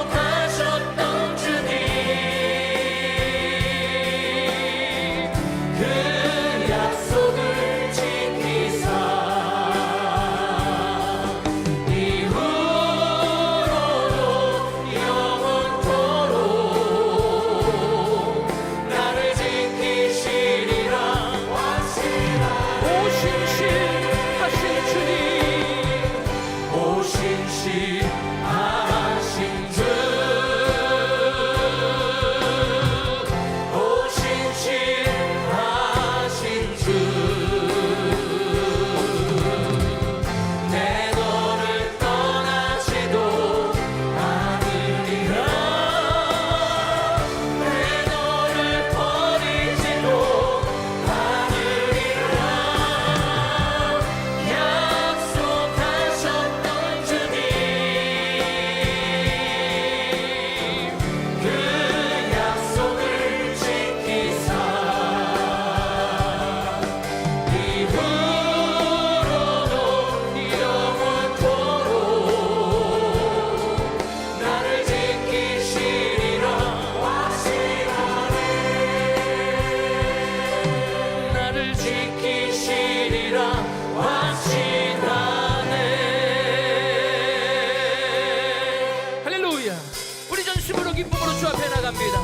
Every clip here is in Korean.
약속하셨던 주님 우리 전심으로 기쁨으로 주 앞에 나갑니다.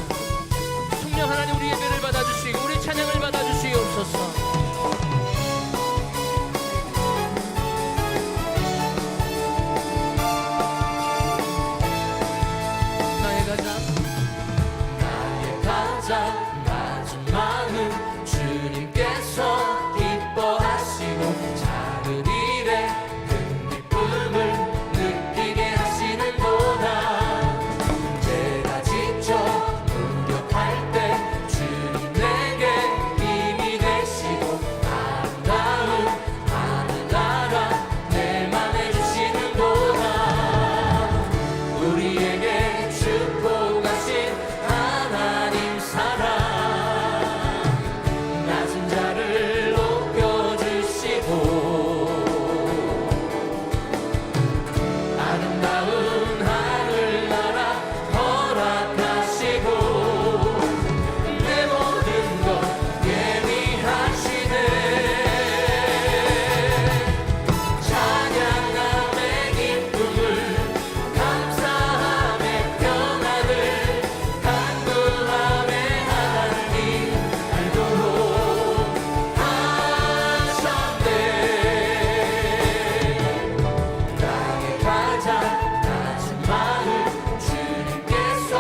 성령 하나님, 우리 예배를 받아주시고 우리 찬양을 받아주시옵소서. 가장 낮은 마음 주님께서 기뻐하시고 작은 일에 큰 기쁨을 느끼게 하시는구나. 내가 지쳐 무력할 때 주님 내게 힘이 되시고 아름다운 하늘나라 내 맘에 주시는구나. 우리에게 축복하신 하나님 사랑, 낮은 자를 높여주시고 아름다운 하늘나라 허락하시고 내 모든 것 예비하시네. 찬양함의 기쁨을 감사함의 평안을 간구함의 하나님 알도록 하셨네. 나의 가장 낮은 마음 주님께서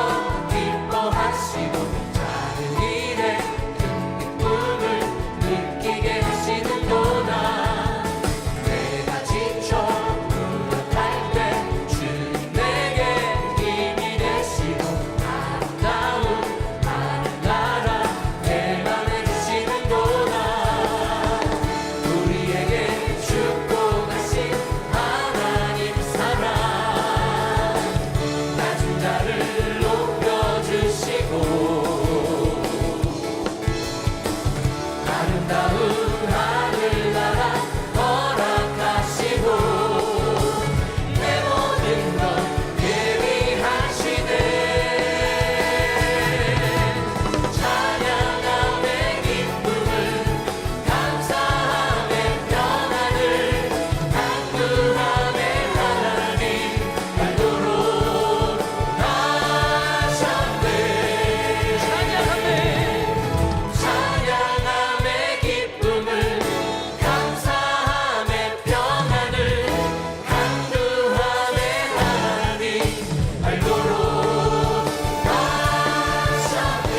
기뻐하시고 작은 일에 큰 기쁨을 느끼게 하시는구나. 내가 지쳐 무력할 때 주님 내게 힘이 되시고 아름다운 하늘나라 내 맘에 주시는구나. 우리에게 축복하신 하나님 사랑, 낮은 자를 높여주시고 아름다운 하늘나라 허락하시고 내 모든 것 예비하시네. 찬양함의 기쁨을 감사함의 평안을 간구함의 하나님 알도록 하셨네. 찬양함의 기쁨을 감사함의 평안을 간구함의 하나님 알도록 하셨네.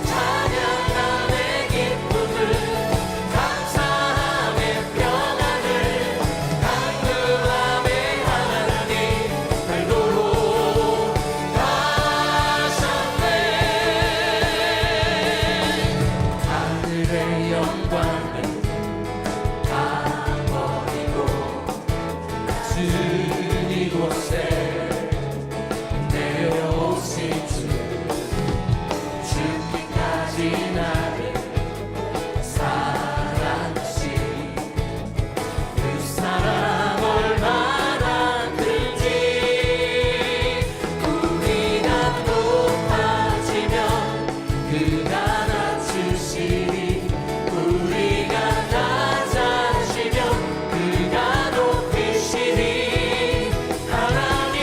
찬양함의 기쁨을 감사함의 평안을 간구함의 하나님 알도록 하셨네. 하늘의 영광을 다 버리고 낮은 이곳에 내려오신 주, 죽기까지 나를 사랑하신 그 사랑 얼마나 큰지 우리가 높아지면 그가 낮추시니 우리가 낮아지면 그가 높이시니 하나님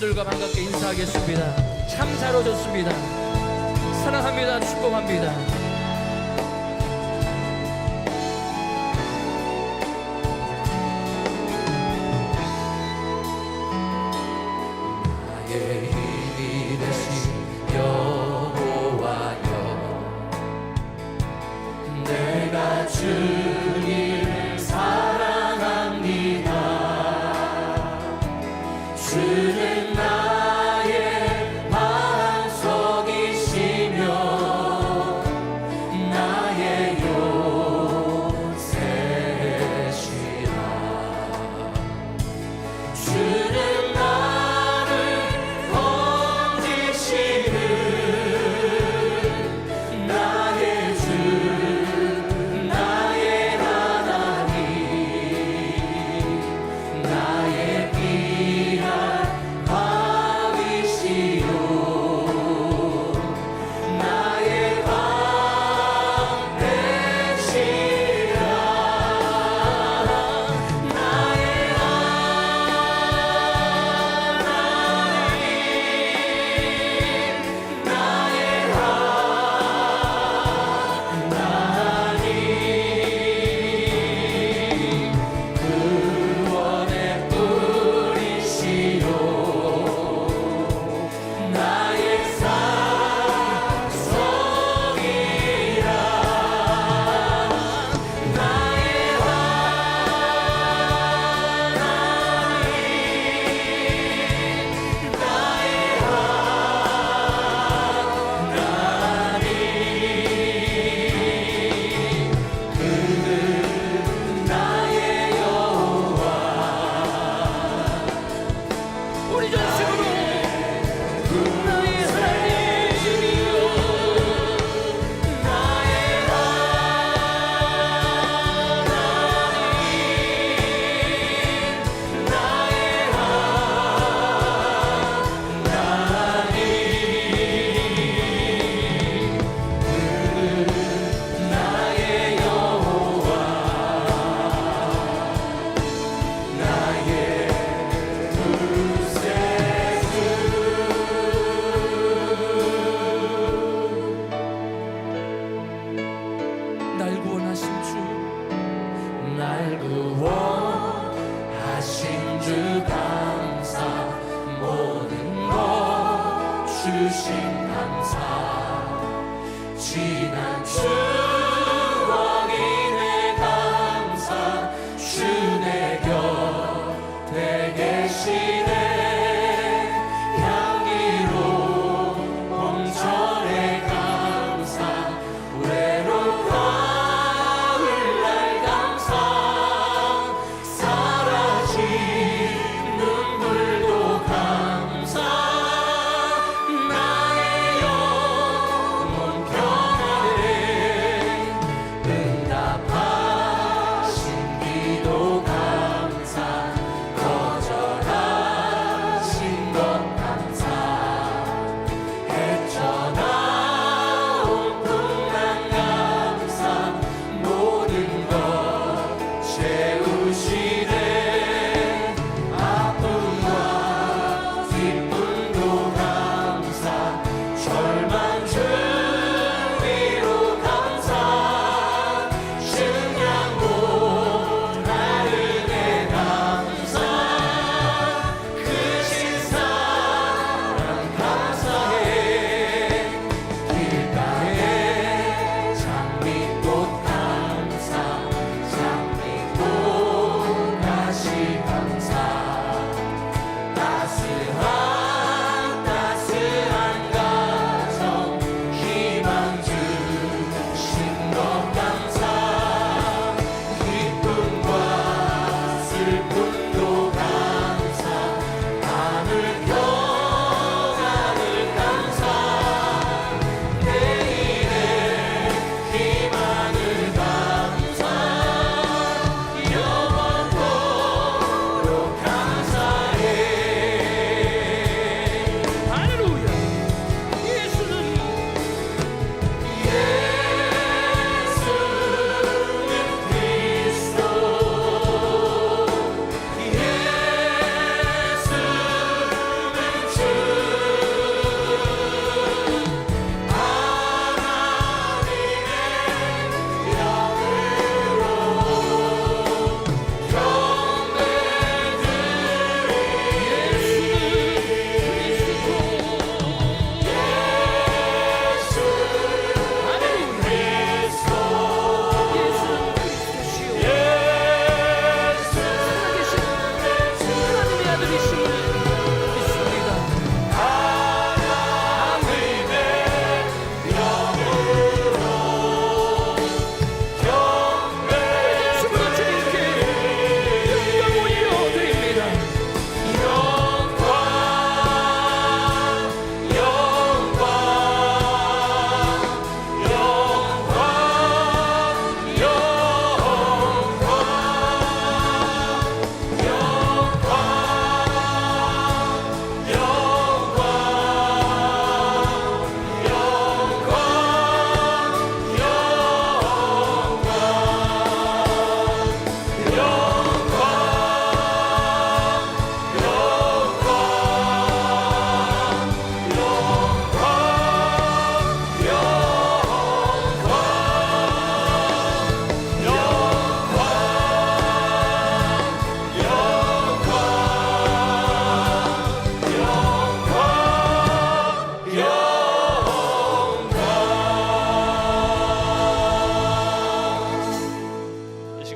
여러분들과 반갑게 인사하겠습니다. 참 잘 오셨습니다. 사랑합니다. 축복합니다. 나의 힘이 되신 여호와여, 내가 주님을 사랑합니다. 주는 나의 반석이시며 나의 요새시라. 주는 나를 건지시는 나의 주, 나의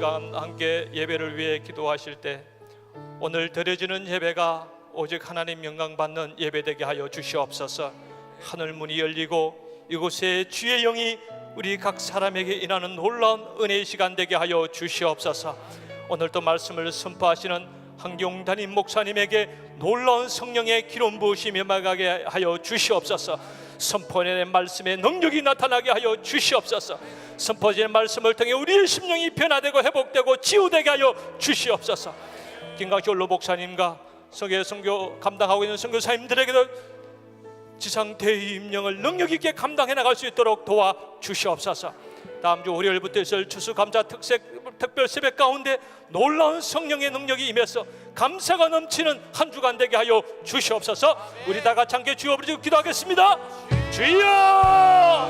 시간 함께 예배를 위해 기도하실 때 오늘 드려지는 예배가 오직 하나님 영광 받는 예배 되게 하여 주시옵소서. 하늘 문이 열리고 이곳에 주의 영이 우리 각 사람에게 임하는 놀라운 은혜의 시간 되게 하여 주시옵소서. 오늘도 말씀을 선포하시는 한경 담임 목사님에게 놀라운 성령의 기름 부으심이 임하게 하여 주시옵소서. 선포된 말씀의 능력이 나타나게 하여 주시옵소서. 선포된 말씀을 통해 우리의 심령이 변화되고 회복되고 치유되게 하여 주시옵소서. 김강시 원로 목사님과 성계 선교 감당하고 있는 선교사님들에게도 지상 대임령을 능력 있게 감당해 나갈 수 있도록 도와 주시옵소서. 다음 주 월요일부터 있을 추수감사 특별 새벽 가운데 놀라운 성령의 능력이 임해서 감사가 넘치는 한 주간 되게 하여 주시옵소서. 우리 다 같이 함께 주여 부르짖고 기도하겠습니다. 주여,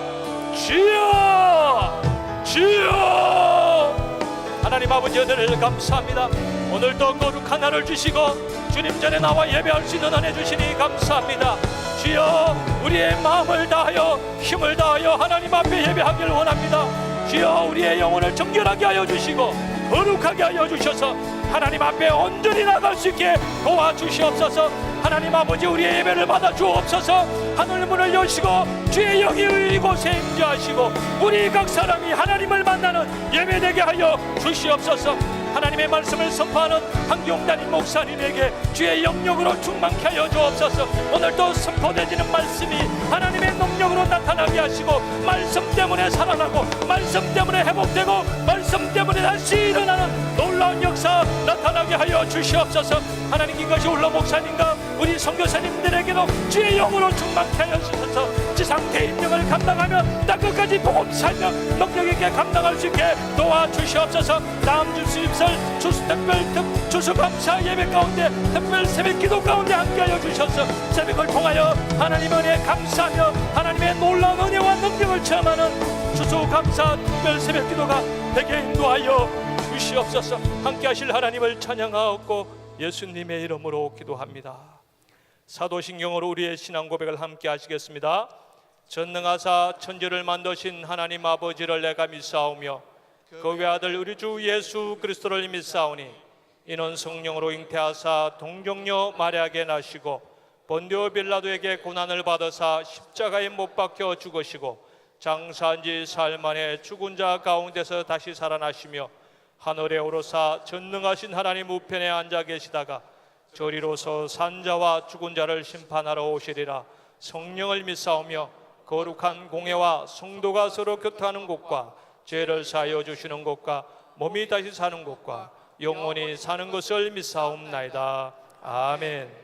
주여, 주여. 하나님 아버지 은혜를 감사합니다. 오늘도 거룩한 하루를 주시고 주님 전에 나와 예배할 수 있는 은혜 주시니 감사합니다. 주여, 우리의 마음을 다하여 힘을 다하여 하나님 앞에 예배하기를 원합니다. 주여, 우리의 영혼을 정결하게 하여 주시고 거룩하게 하여 주셔서 하나님 앞에 온전히 나갈 수 있게 도와주시옵소서. 하나님 아버지, 우리의 예배를 받아 주옵소서. 하늘 문을 여시고 주의 영이 이곳에 임재하시고 우리 각 사람이 하나님을 만나는 예배 되게 하여 주시옵소서. 하나님의 말씀을 선포하는 한경 담임 목사님에게 주의 영역으로 충만케 하여 주옵소서. 오늘도 선포되지는 말씀이 하나님의 능력으로 나타나게 하시고 말씀 때문에 살아나고 말씀 때문에 회복되고 말씀 때문에 다시 일어나는 놀라운 역사 나타나게 하여 주시옵소서. 하나님, 이것이 올라 목사님과 우리 선교사님들에게도 주의 영으로 충만케 하여 주셔서 지상 대임령을 감당하며 땅끝까지 복음 살며 능력 있게 감당할 수 있게 도와주시옵소서. 다음 주 수입설 추수감사 예배 가운데 특별 새벽 기도 가운데 함께하여 주셔서 새벽을 통하여 하나님의 은혜에 감사하며 하나님의 놀라운 은혜와 능력을 체험하는 추수감사 특별 새벽 기도가 되게 인도하여 주시옵소서. 함께하실 하나님을 찬양하옵고 예수님의 이름으로 기도합니다. 사도신경으로 우리의 신앙 고백을 함께 하시겠습니다. 전능하사 천지를 만드신 하나님 아버지를 내가 믿사오며 그 외아들 우리 주 예수 그리스도를 믿사오니 이는 성령으로 잉태하사 동정녀 마리아에게 나시고 본디오 빌라도에게 고난을 받으사 십자가에 못 박혀 죽으시고 장사한 지 사흘 만에 죽은 자 가운데서 다시 살아나시며 하늘에 오르사 전능하신 하나님 우편에 앉아 계시다가 저리로서 산자와 죽은 자를 심판하러 오시리라. 성령을 믿사오며 거룩한 공회와 성도가 서로 교통하는 곳과 죄를 사하여 주시는 곳과 몸이 다시 사는 곳과 영원히 사는 것을 믿사옵나이다. 아멘.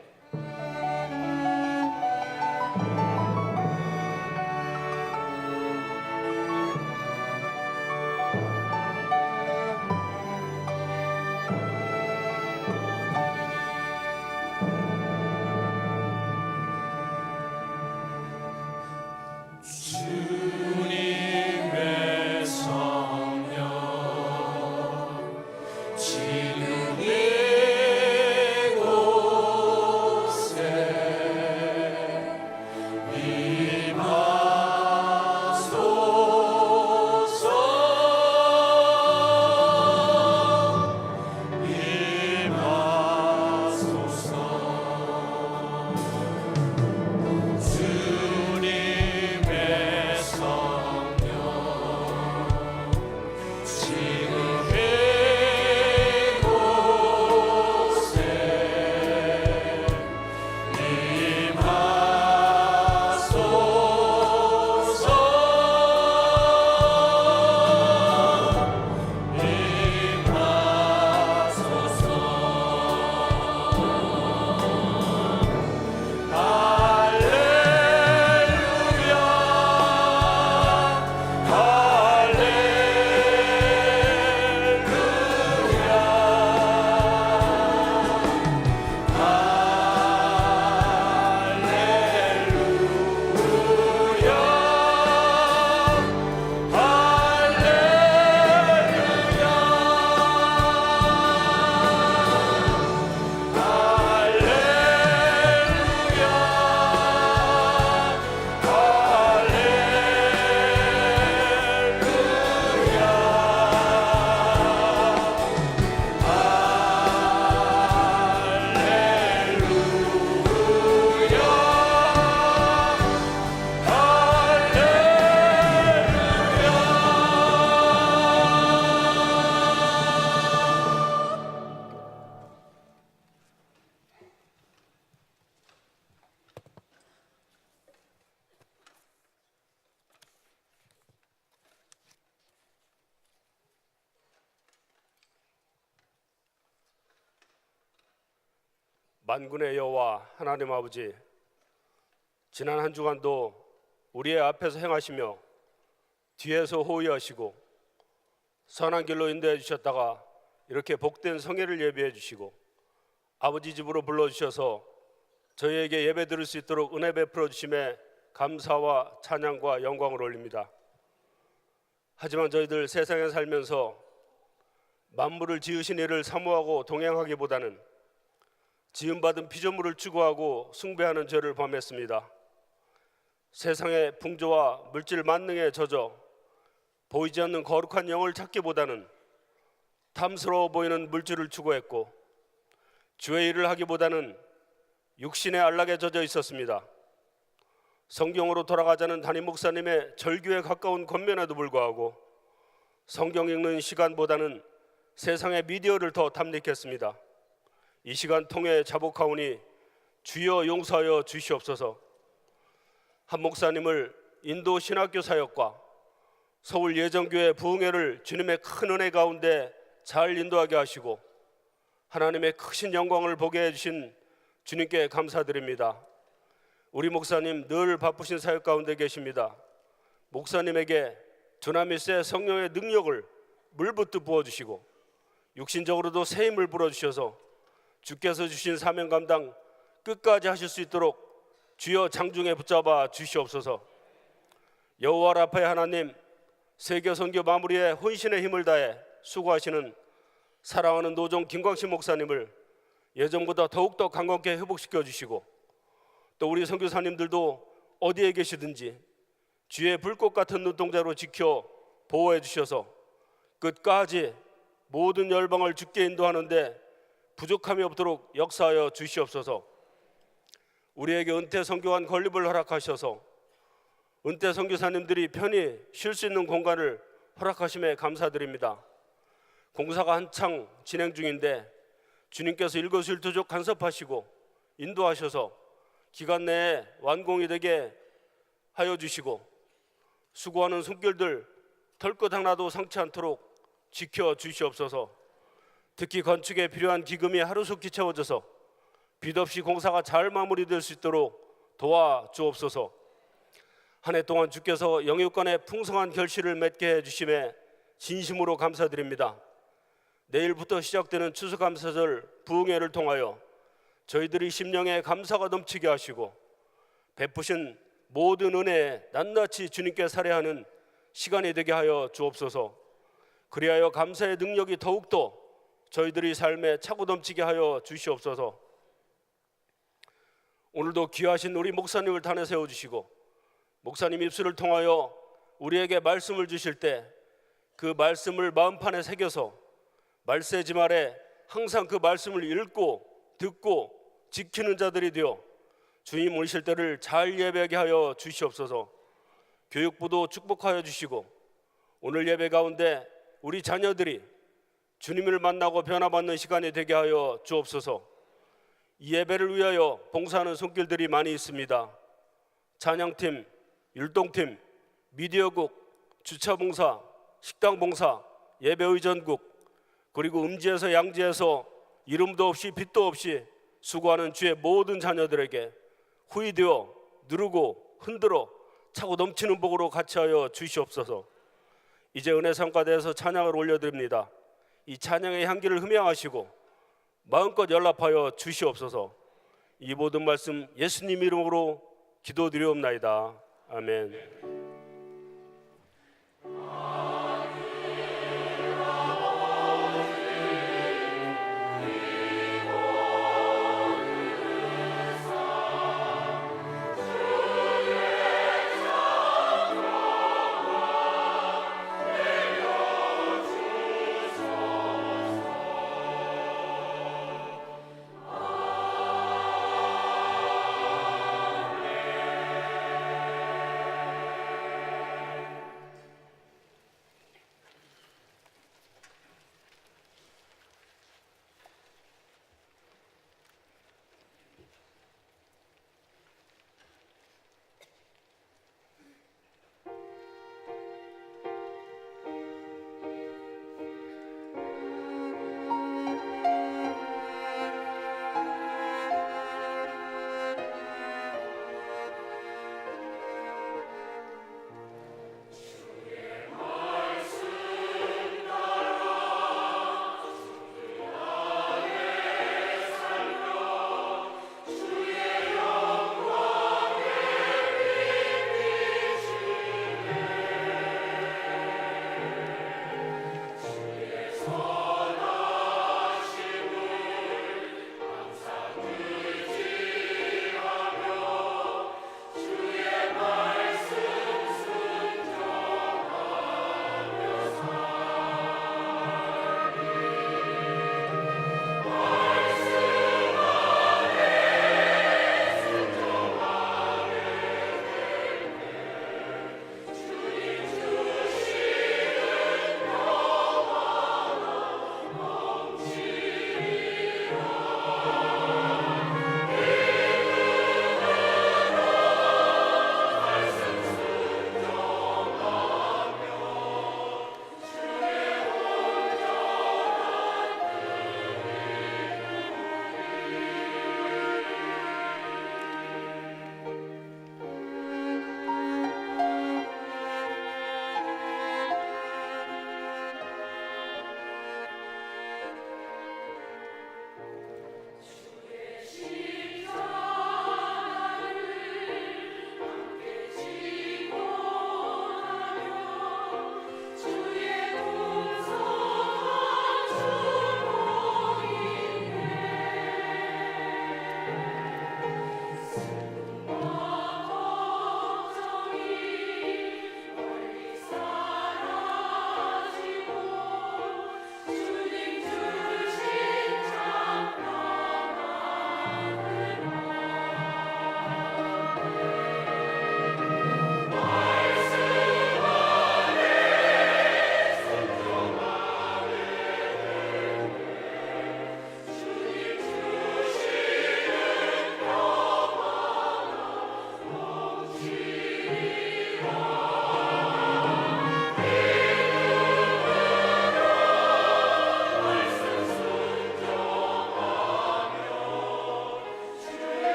지금 이곳 만군의 여호와 하나님 아버지, 지난 한 주간도 우리의 앞에서 행하시며 뒤에서 호위하시고 선한 길로 인도해 주셨다가 이렇게 복된 성회를 예비해 주시고 아버지 집으로 불러주셔서 저희에게 예배 드릴 수 있도록 은혜 베풀어 주심에 감사와 찬양과 영광을 올립니다. 하지만 저희들 세상에 살면서 만물을 지으신 이를 사모하고 동행하기보다는 지음받은 피조물을 추구하고 숭배하는 죄를 범했습니다. 세상의 풍조와 물질 만능에 젖어 보이지 않는 거룩한 영을 찾기보다는 탐스러워 보이는 물질을 추구했고 주의 일을 하기보다는 육신의 안락에 젖어 있었습니다. 성경으로 돌아가자는 담임 목사님의 절규에 가까운 권면에도 불구하고 성경 읽는 시간보다는 세상의 미디어를 더 탐닉했습니다. 이 시간 통해 자복하오니 주여 용서하여 주시옵소서. 한 목사님을 인도 신학교 사역과 서울 예정교회 부흥회를 주님의 큰 은혜 가운데 잘 인도하게 하시고 하나님의 크신 영광을 보게 해주신 주님께 감사드립니다. 우리 목사님 늘 바쁘신 사역 가운데 계십니다. 목사님에게 두나미스의 성령의 능력을 물붓듯 부어주시고 육신적으로도 새 힘을 불어주셔서 주께서 주신 사명 감당 끝까지 하실 수 있도록 주여 장중에 붙잡아 주시옵소서. 여호와 라파의 하나님, 세계 선교 마무리에 혼신의 힘을 다해 수고하시는 사랑하는 노종 김광신 목사님을 예전보다 더욱더 강건케 회복시켜 주시고 또 우리 선교사님들도 어디에 계시든지 주의 불꽃 같은 눈동자로 지켜 보호해 주셔서 끝까지 모든 열방을 주께 인도하는데 부족함이 없도록 역사하여 주시옵소서. 우리에게 은퇴 선교관 건립을 허락하셔서 은퇴 선교사님들이 편히 쉴 수 있는 공간을 허락하심에 감사드립니다. 공사가 한창 진행 중인데 주님께서 일거수일투족 간섭하시고 인도하셔서 기간 내에 완공이 되게 하여 주시고 수고하는 손길들 털끝 하나도 상치 않도록 지켜 주시옵소서. 특히 건축에 필요한 기금이 하루속히 채워져서 빚 없이 공사가 잘 마무리될 수 있도록 도와주옵소서. 한 해 동안 주께서 영육간에 풍성한 결실을 맺게 해주심에 진심으로 감사드립니다. 내일부터 시작되는 추수감사절 부흥회를 통하여 저희들이 심령에 감사가 넘치게 하시고 베푸신 모든 은혜에 낱낱이 주님께 살해하는 시간이 되게 하여 주옵소서. 그리하여 감사의 능력이 더욱더 저희들이 삶에 차고 넘치게 하여 주시옵소서. 오늘도 귀하신 우리 목사님을 단에 세워주시고 목사님 입술을 통하여 우리에게 말씀을 주실 때 그 말씀을 마음판에 새겨서 말세지 말에 항상 그 말씀을 읽고 듣고 지키는 자들이 되어 주님 오실 때를 잘 예배하게 하여 주시옵소서. 교육부도 축복하여 주시고 오늘 예배 가운데 우리 자녀들이 주님을 만나고 변화받는 시간이 되게 하여 주옵소서. 이 예배를 위하여 봉사하는 손길들이 많이 있습니다. 찬양팀, 율동팀, 미디어국, 주차봉사, 식당봉사, 예배의전국, 그리고 음지에서 양지에서 이름도 없이 빛도 없이 수고하는 주의 모든 자녀들에게 후이되어 누르고 흔들어 차고 넘치는 복으로 같이하여 주시옵소서. 이제 은혜 성과대에서 찬양을 올려드립니다. 이 찬양의 향기를 흠양하시고 마음껏 연락하여 주시옵소서. 이 모든 말씀 예수님 이름으로 기도드리옵나이다. 아멘.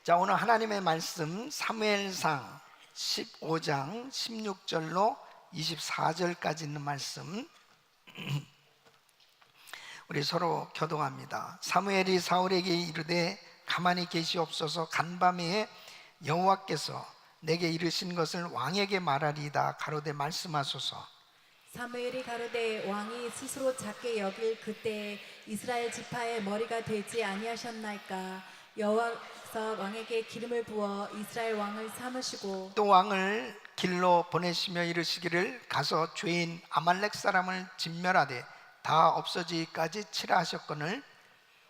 자, 오늘 하나님의 말씀 사무엘상 15장 16절로 24절까지 있는 말씀 우리 서로 교독합니다. 사무엘이 사울에게 이르되 가만히 계시옵소서. 간밤에 여호와께서 내게 이르신 것을 왕에게 말하리이다. 가로되 말씀하소서. 사무엘이 가로되 왕이 스스로 작게 여길 그때에 이스라엘 지파의 머리가 되지 아니하셨나이까. 여호와께서 왕에게 기름을 부어 이스라엘 왕을 삼으시고 또 왕을 길로 보내시며 이르시기를 가서 죄인 아말렉 사람을 진멸하되 다 없어지기까지 치라 하셨거늘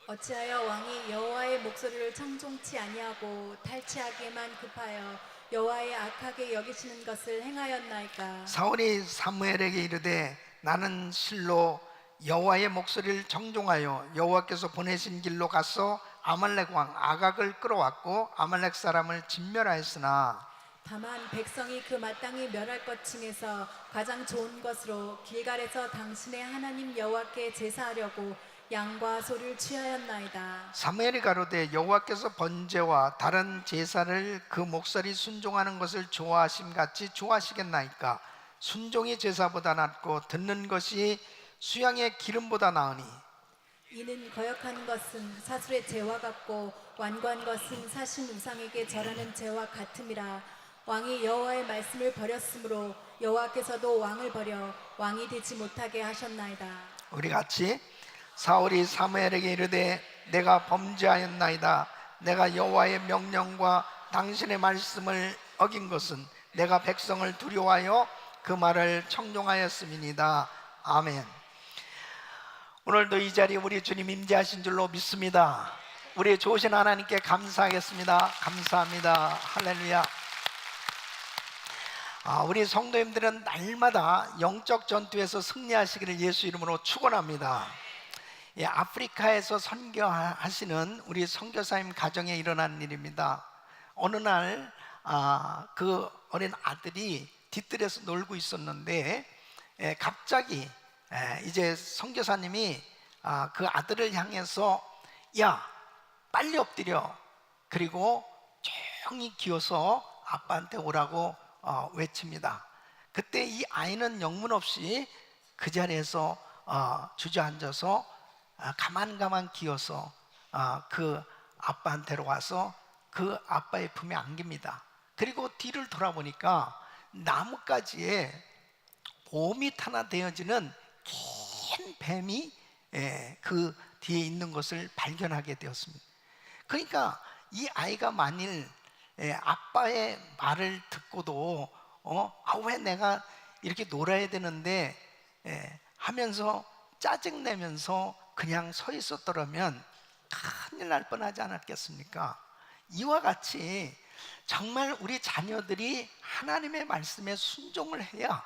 어찌하여 왕이 여호와의 목소리를 청종치 아니하고 탈취하기에만 급하여 여호와의 악하게 여기시는 것을 행하였나이까. 사울이 사무엘에게 이르되 나는 실로 여호와의 목소리를 정종하여 여호와께서 보내신 길로 가서 아말렉 왕 아각을 끌어왔고 아말렉 사람을 진멸하였으나 다만 백성이 그 마땅히 멸할 것 중에서 가장 좋은 것으로 길갈에서 당신의 하나님 여호와께 제사하려고 양과 소를 취하였나이다. 사무엘이 가로되 여호와께서 번제와 다른 제사를 그 목소리 순종하는 것을 좋아하심 같이 좋아하시겠나이까. 순종이 제사보다 낫고 듣는 것이 수양의 기름보다 나으니 이는 거역한 것은 사술의 죄와 같고 완고한 것은 사신 우상에게 절하는 죄와 같음이라. 왕이 여호와의 말씀을 버렸으므로 여호와께서도 왕을 버려 왕이 되지 못하게 하셨나이다. 우리 같이 사울이 사무엘에게 이르되 내가 범죄하였나이다. 내가 여호와의 명령과 당신의 말씀을 어긴 것은 내가 백성을 두려워하여 그 말을 청종하였음이니이다. 아멘. 오늘도 이 자리에 우리 주님 임재하신 줄로 믿습니다. 우리 좋으신 하나님께 감사하겠습니다. 감사합니다. 할렐루야. 우리 성도님들은 날마다 영적 전투에서 승리하시기를 예수 이름으로 축원합니다. 아프리카에서 선교하시는 우리 선교사님 가정에 일어난 일입니다. 어느 날 그 어린 아들이 뒤뜰에서 놀고 있었는데 갑자기 이제 선교사님이 그 아들을 향해서 야 빨리 엎드려, 그리고 조용히 기어서 아빠한테 오라고 외칩니다. 그때 이 아이는 영문 없이 그 자리에서 주저앉아서 가만 기어서 그 아빠한테로 와서 그 아빠의 품에 안깁니다. 그리고 뒤를 돌아보니까 나뭇가지에 5m 하나 되어지는 긴 뱀이 그 뒤에 있는 것을 발견하게 되었습니다. 그러니까 이 아이가 만일 아빠의 말을 듣고도 왜 내가 이렇게 놀아야 되는데 하면서 짜증내면서 그냥 서 있었더라면 큰일 날 뻔하지 않았겠습니까? 이와 같이 정말 우리 자녀들이 하나님의 말씀에 순종을 해야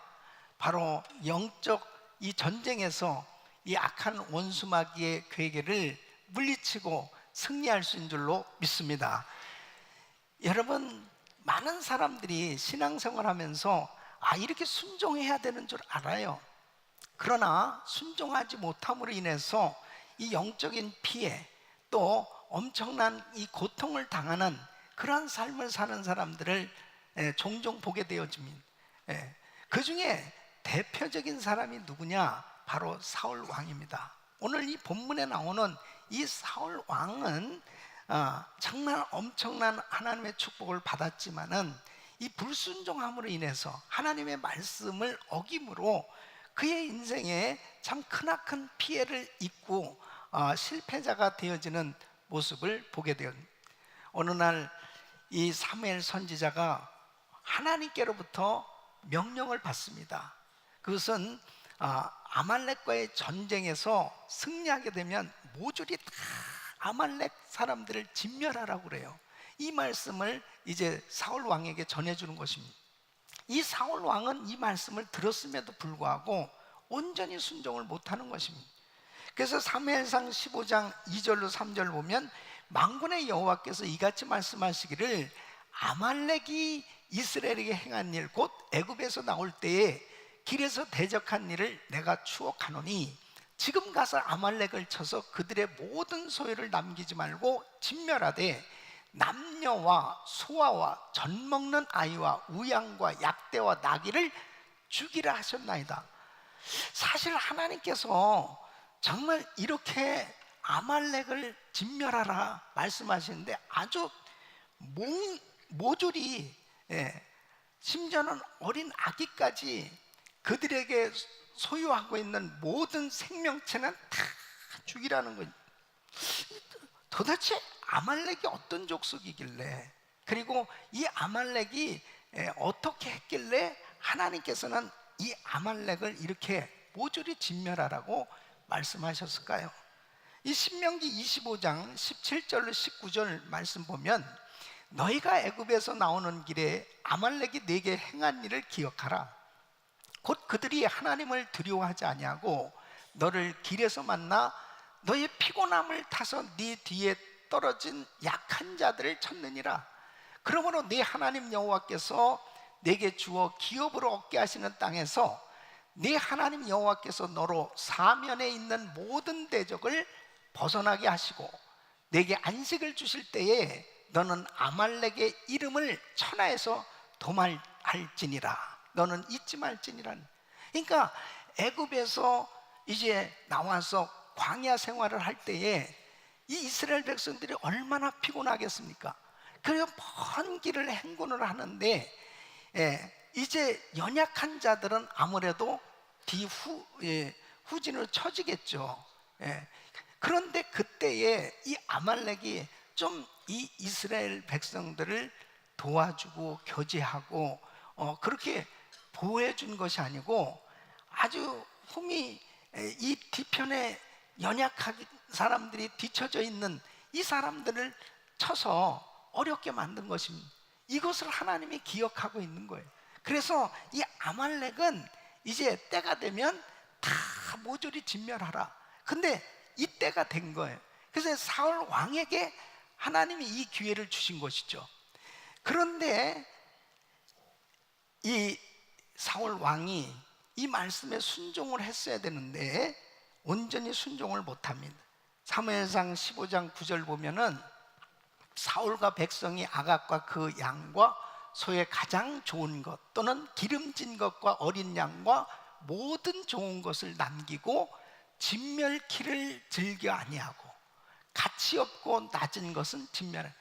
바로 영적 이 전쟁에서 이 악한 원수마귀의 괴계를 물리치고 승리할 수 있는 줄로 믿습니다. 여러분, 많은 사람들이 신앙생활하면서 이렇게 순종해야 되는 줄 알아요. 그러나 순종하지 못함으로 인해서 이 영적인 피해 또 엄청난 이 고통을 당하는 그런 삶을 사는 사람들을 종종 보게 되어집니다. 그 중에 대표적인 사람이 누구냐? 바로 사울 왕입니다. 오늘 이 본문에 나오는 이 사울 왕은 정말 엄청난 하나님의 축복을 받았지만은 이 불순종함으로 인해서 하나님의 말씀을 어김으로 그의 인생에 참 크나큰 피해를 입고 실패자가 되어지는 모습을 보게 되었습니다. 어느 날 이 사무엘 선지자가 하나님께로부터 명령을 받습니다. 그것은 아말렉과의 전쟁에서 승리하게 되면 모조리 다 아말렉 사람들을 진멸하라고 그래요. 이 말씀을 이제 사울 왕에게 전해주는 것입니다. 이 사울 왕은 이 말씀을 들었음에도 불구하고 온전히 순종을 못하는 것입니다. 그래서 사무엘상 15장 2절로 3절 보면 만군의 여호와께서 이같이 말씀하시기를 아말렉이 이스라엘에게 행한 일 곧 애굽에서 나올 때에 길에서 대적한 일을 내가 추억하노니 지금 가서 아말렉을 쳐서 그들의 모든 소유를 남기지 말고 진멸하되 남녀와 소아와 젖 먹는 아이와 우양과 약대와 나귀를 죽이라 하셨나이다. 사실 하나님께서 정말 이렇게 아말렉을 진멸하라 말씀하시는데 아주 모조리 심지어는 어린 아기까지 그들에게 소유하고 있는 모든 생명체는 다 죽이라는 거예요. 도대체 아말렉이 어떤 족속이길래, 그리고 이 아말렉이 어떻게 했길래 하나님께서는 이 아말렉을 이렇게 모조리 진멸하라고 말씀하셨을까요? 이 신명기 25장 17절로 19절 말씀 보면 너희가 애굽에서 나오는 길에 아말렉이 네게 행한 일을 기억하라. 곧 그들이 하나님을 두려워하지 아니하고 너를 길에서 만나 너의 피곤함을 타서 네 뒤에 떨어진 약한 자들을 쳤느니라. 그러므로 네 하나님 여호와께서 내게 주어 기업으로 얻게 하시는 땅에서 네 하나님 여호와께서 너로 사면에 있는 모든 대적을 벗어나게 하시고 내게 안식을 주실 때에 너는 아말렉의 이름을 천하에서 도말할지니라. 너는 잊지 말지니라. 그러니까 애굽에서 이제 나와서 광야 생활을 할 때에 이 이스라엘 백성들이 얼마나 피곤하겠습니까? 그래서 먼 길을 행군을 하는데 이제 연약한 자들은 아무래도 후진으로 처지겠죠. 그런데 그때에 이 아말렉이 좀 이 이스라엘 백성들을 도와주고 교제하고 그렇게 보호해 준 것이 아니고 아주 이 뒤편에 연약한 사람들이 뒤쳐져 있는 이 사람들을 쳐서 어렵게 만든 것입니다. 이것을 하나님이 기억하고 있는 거예요. 그래서 이 아말렉은 이제 때가 되면 다 모조리 진멸하라. 근데 이 때가 된 거예요. 그래서 사울 왕에게 하나님이 이 기회를 주신 것이죠. 그런데 이 사울 왕이 이 말씀에 순종을 했어야 되는데 온전히 순종을 못합니다. 사무엘상 15장 9절 보면은 사울과 백성이 아각과 그 양과 소의 가장 좋은 것 또는 기름진 것과 어린 양과 모든 좋은 것을 남기고 진멸키를 즐겨 아니하고 가치 없고 낮은 것은 진멸해.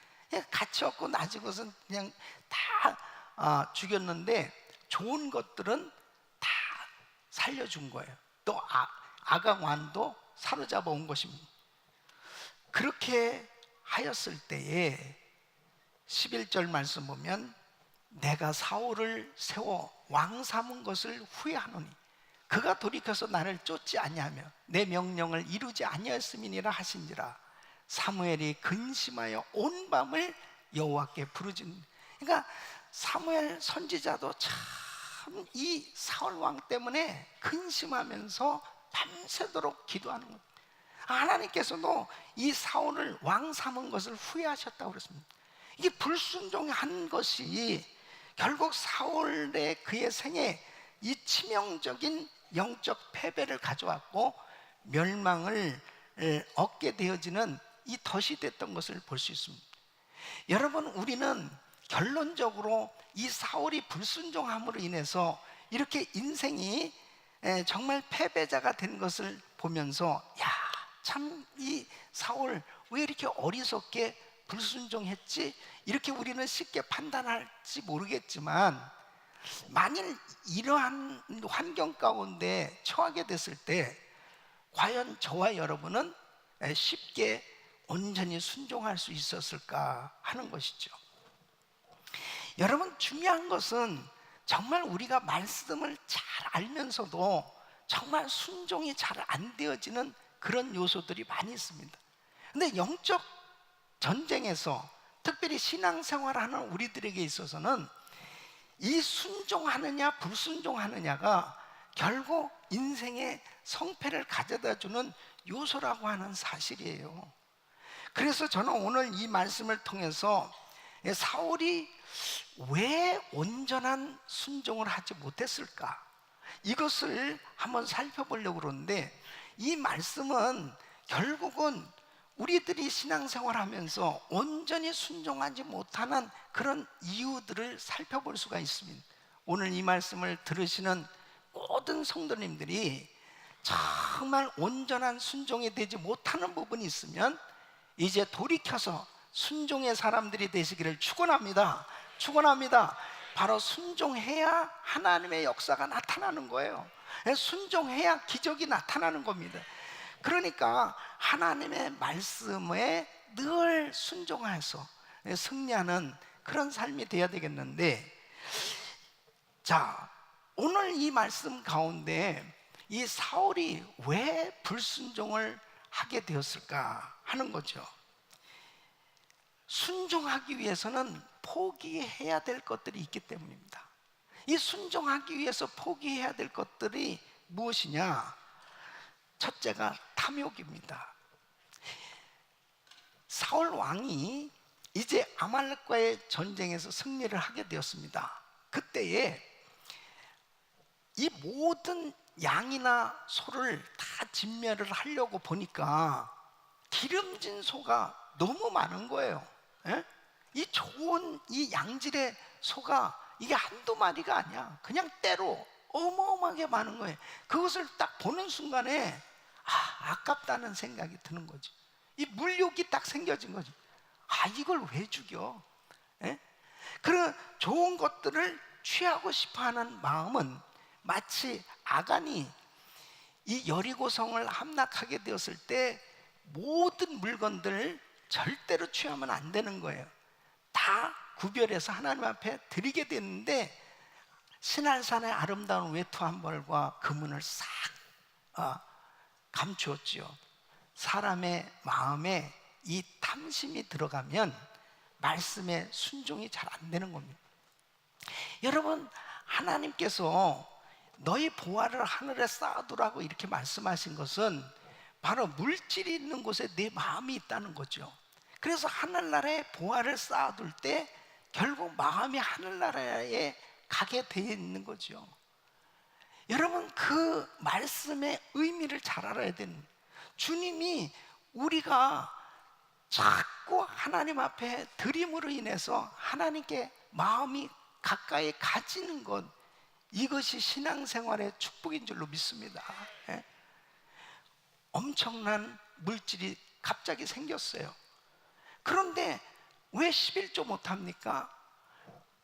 가치 없고 낮은 것은 그냥 다 죽였는데 좋은 것들은 다 살려준 거예요. 또 아각 왕도 사로잡아 온 것입니다. 그렇게 하였을 때에 11절 말씀 보면 내가 사울을 세워 왕 삼은 것을 후회하노니 그가 돌이켜서 나를 쫓지 아니하며 내 명령을 이루지 아니하였음이니라 하신지라. 사무엘이 근심하여 온 밤을 여호와께 부르짖는. 그러니까 사무엘 선지자도 참 이 사울 왕 때문에 근심하면서 밤새도록 기도하는 것. 하나님께서도 이 사울을 왕 삼은 것을 후회하셨다고 그랬습니다. 이게 불순종한 것이 결국 사울의 그의 생에 이 치명적인 영적 패배를 가져왔고 멸망을 얻게 되어지는 이 덫이 됐던 것을 볼 수 있습니다. 여러분, 우리는 결론적으로 이 사울이 불순종함으로 인해서 이렇게 인생이 정말 패배자가 된 것을 보면서 참 이 사울 왜 이렇게 어리석게 불순종했지? 이렇게 우리는 쉽게 판단할지 모르겠지만 만일 이러한 환경 가운데 처하게 됐을 때 과연 저와 여러분은 쉽게 온전히 순종할 수 있었을까 하는 것이죠. 여러분, 중요한 것은 정말 우리가 말씀을 잘 알면서도 정말 순종이 잘 안 되어지는 그런 요소들이 많이 있습니다. 근데 영적 전쟁에서 특별히 신앙생활하는 우리들에게 있어서는 이 순종하느냐 불순종하느냐가 결국 인생의 성패를 가져다주는 요소라고 하는 사실이에요. 그래서 저는 오늘 이 말씀을 통해서 사울이 왜 온전한 순종을 하지 못했을까? 이것을 한번 살펴보려고 그러는데 이 말씀은 결국은 우리들이 신앙생활하면서 온전히 순종하지 못하는 그런 이유들을 살펴볼 수가 있습니다. 오늘 이 말씀을 들으시는 모든 성도님들이 정말 온전한 순종이 되지 못하는 부분이 있으면 이제 돌이켜서 순종의 사람들이 되시기를 축원합니다. 축원합니다. 바로 순종해야 하나님의 역사가 나타나는 거예요. 순종해야 기적이 나타나는 겁니다. 그러니까 하나님의 말씀에 늘 순종해서 승리하는 그런 삶이 되어야 되겠는데, 자, 오늘 이 말씀 가운데 이 사울이 왜 불순종을 하게 되었을까 하는 거죠. 순종하기 위해서는 포기해야 될 것들이 있기 때문입니다. 이 순종하기 위해서 포기해야 될 것들이 무엇이냐? 첫째가 탐욕입니다. 사울 왕이 이제 아말렉과의 전쟁에서 승리를 하게 되었습니다. 그때에 이 모든 양이나 소를 다 진멸을 하려고 보니까 기름진 소가 너무 많은 거예요. 예? 이 좋은 이 양질의 소가 이게 한두 마리가 아니야. 그냥 때로 어마어마하게 많은 거예요. 그것을 딱 보는 순간에 아깝다는 생각이 드는 거죠. 이 물욕이 딱 생겨진 거죠. 이걸 왜 죽여? 예? 그런 좋은 것들을 취하고 싶어하는 마음은 마치 아간이 이 여리고성을 함락하게 되었을 때 모든 물건들을 절대로 취하면 안 되는 거예요. 다 구별해서 하나님 앞에 드리게 됐는데 신할산의 아름다운 외투 한 벌과 금은을 싹 감추었지요. 사람의 마음에 이 탐심이 들어가면 말씀에 순종이 잘 안 되는 겁니다. 여러분, 하나님께서 너희 보화를 하늘에 쌓아두라고 이렇게 말씀하신 것은 바로 물질이 있는 곳에 내 마음이 있다는 거죠. 그래서 하늘나라에 보화를 쌓아둘 때 결국 마음이 하늘나라에 가게 되어 있는 거죠. 여러분, 그 말씀의 의미를 잘 알아야 되는, 주님이 우리가 자꾸 하나님 앞에 드림으로 인해서 하나님께 마음이 가까이 가지는 것, 이것이 신앙생활의 축복인 줄로 믿습니다. 예? 엄청난 물질이 갑자기 생겼어요. 그런데 왜 11조 못합니까?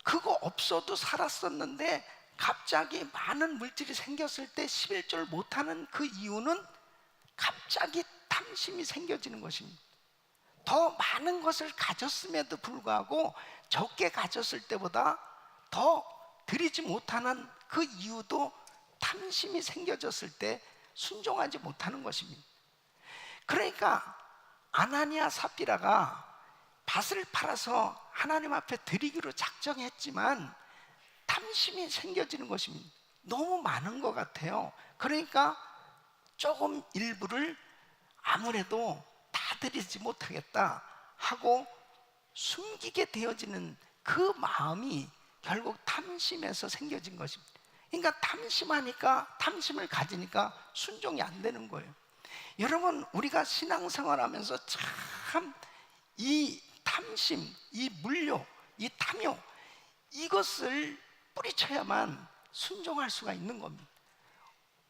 그거 없어도 살았었는데 갑자기 많은 물질이 생겼을 때 11조를 못하는 그 이유는 갑자기 탐심이 생겨지는 것입니다. 더 많은 것을 가졌음에도 불구하고 적게 가졌을 때보다 더 드리지 못하는 그 이유도 탐심이 생겨졌을 때 순종하지 못하는 것입니다. 그러니까 아나니아 삽비라가 밭을 팔아서 하나님 앞에 드리기로 작정했지만 탐심이 생겨지는 것입니다. 너무 많은 것 같아요. 그러니까 조금 일부를 아무래도 다 드리지 못하겠다 하고 숨기게 되어지는 그 마음이 결국 탐심에서 생겨진 것입니다. 그러니까 탐심하니까, 탐심을 가지니까 순종이 안 되는 거예요. 여러분, 우리가 신앙생활하면서 참 이 탐심, 이 물욕, 이 탐욕, 이것을 뿌리쳐야만 순종할 수가 있는 겁니다.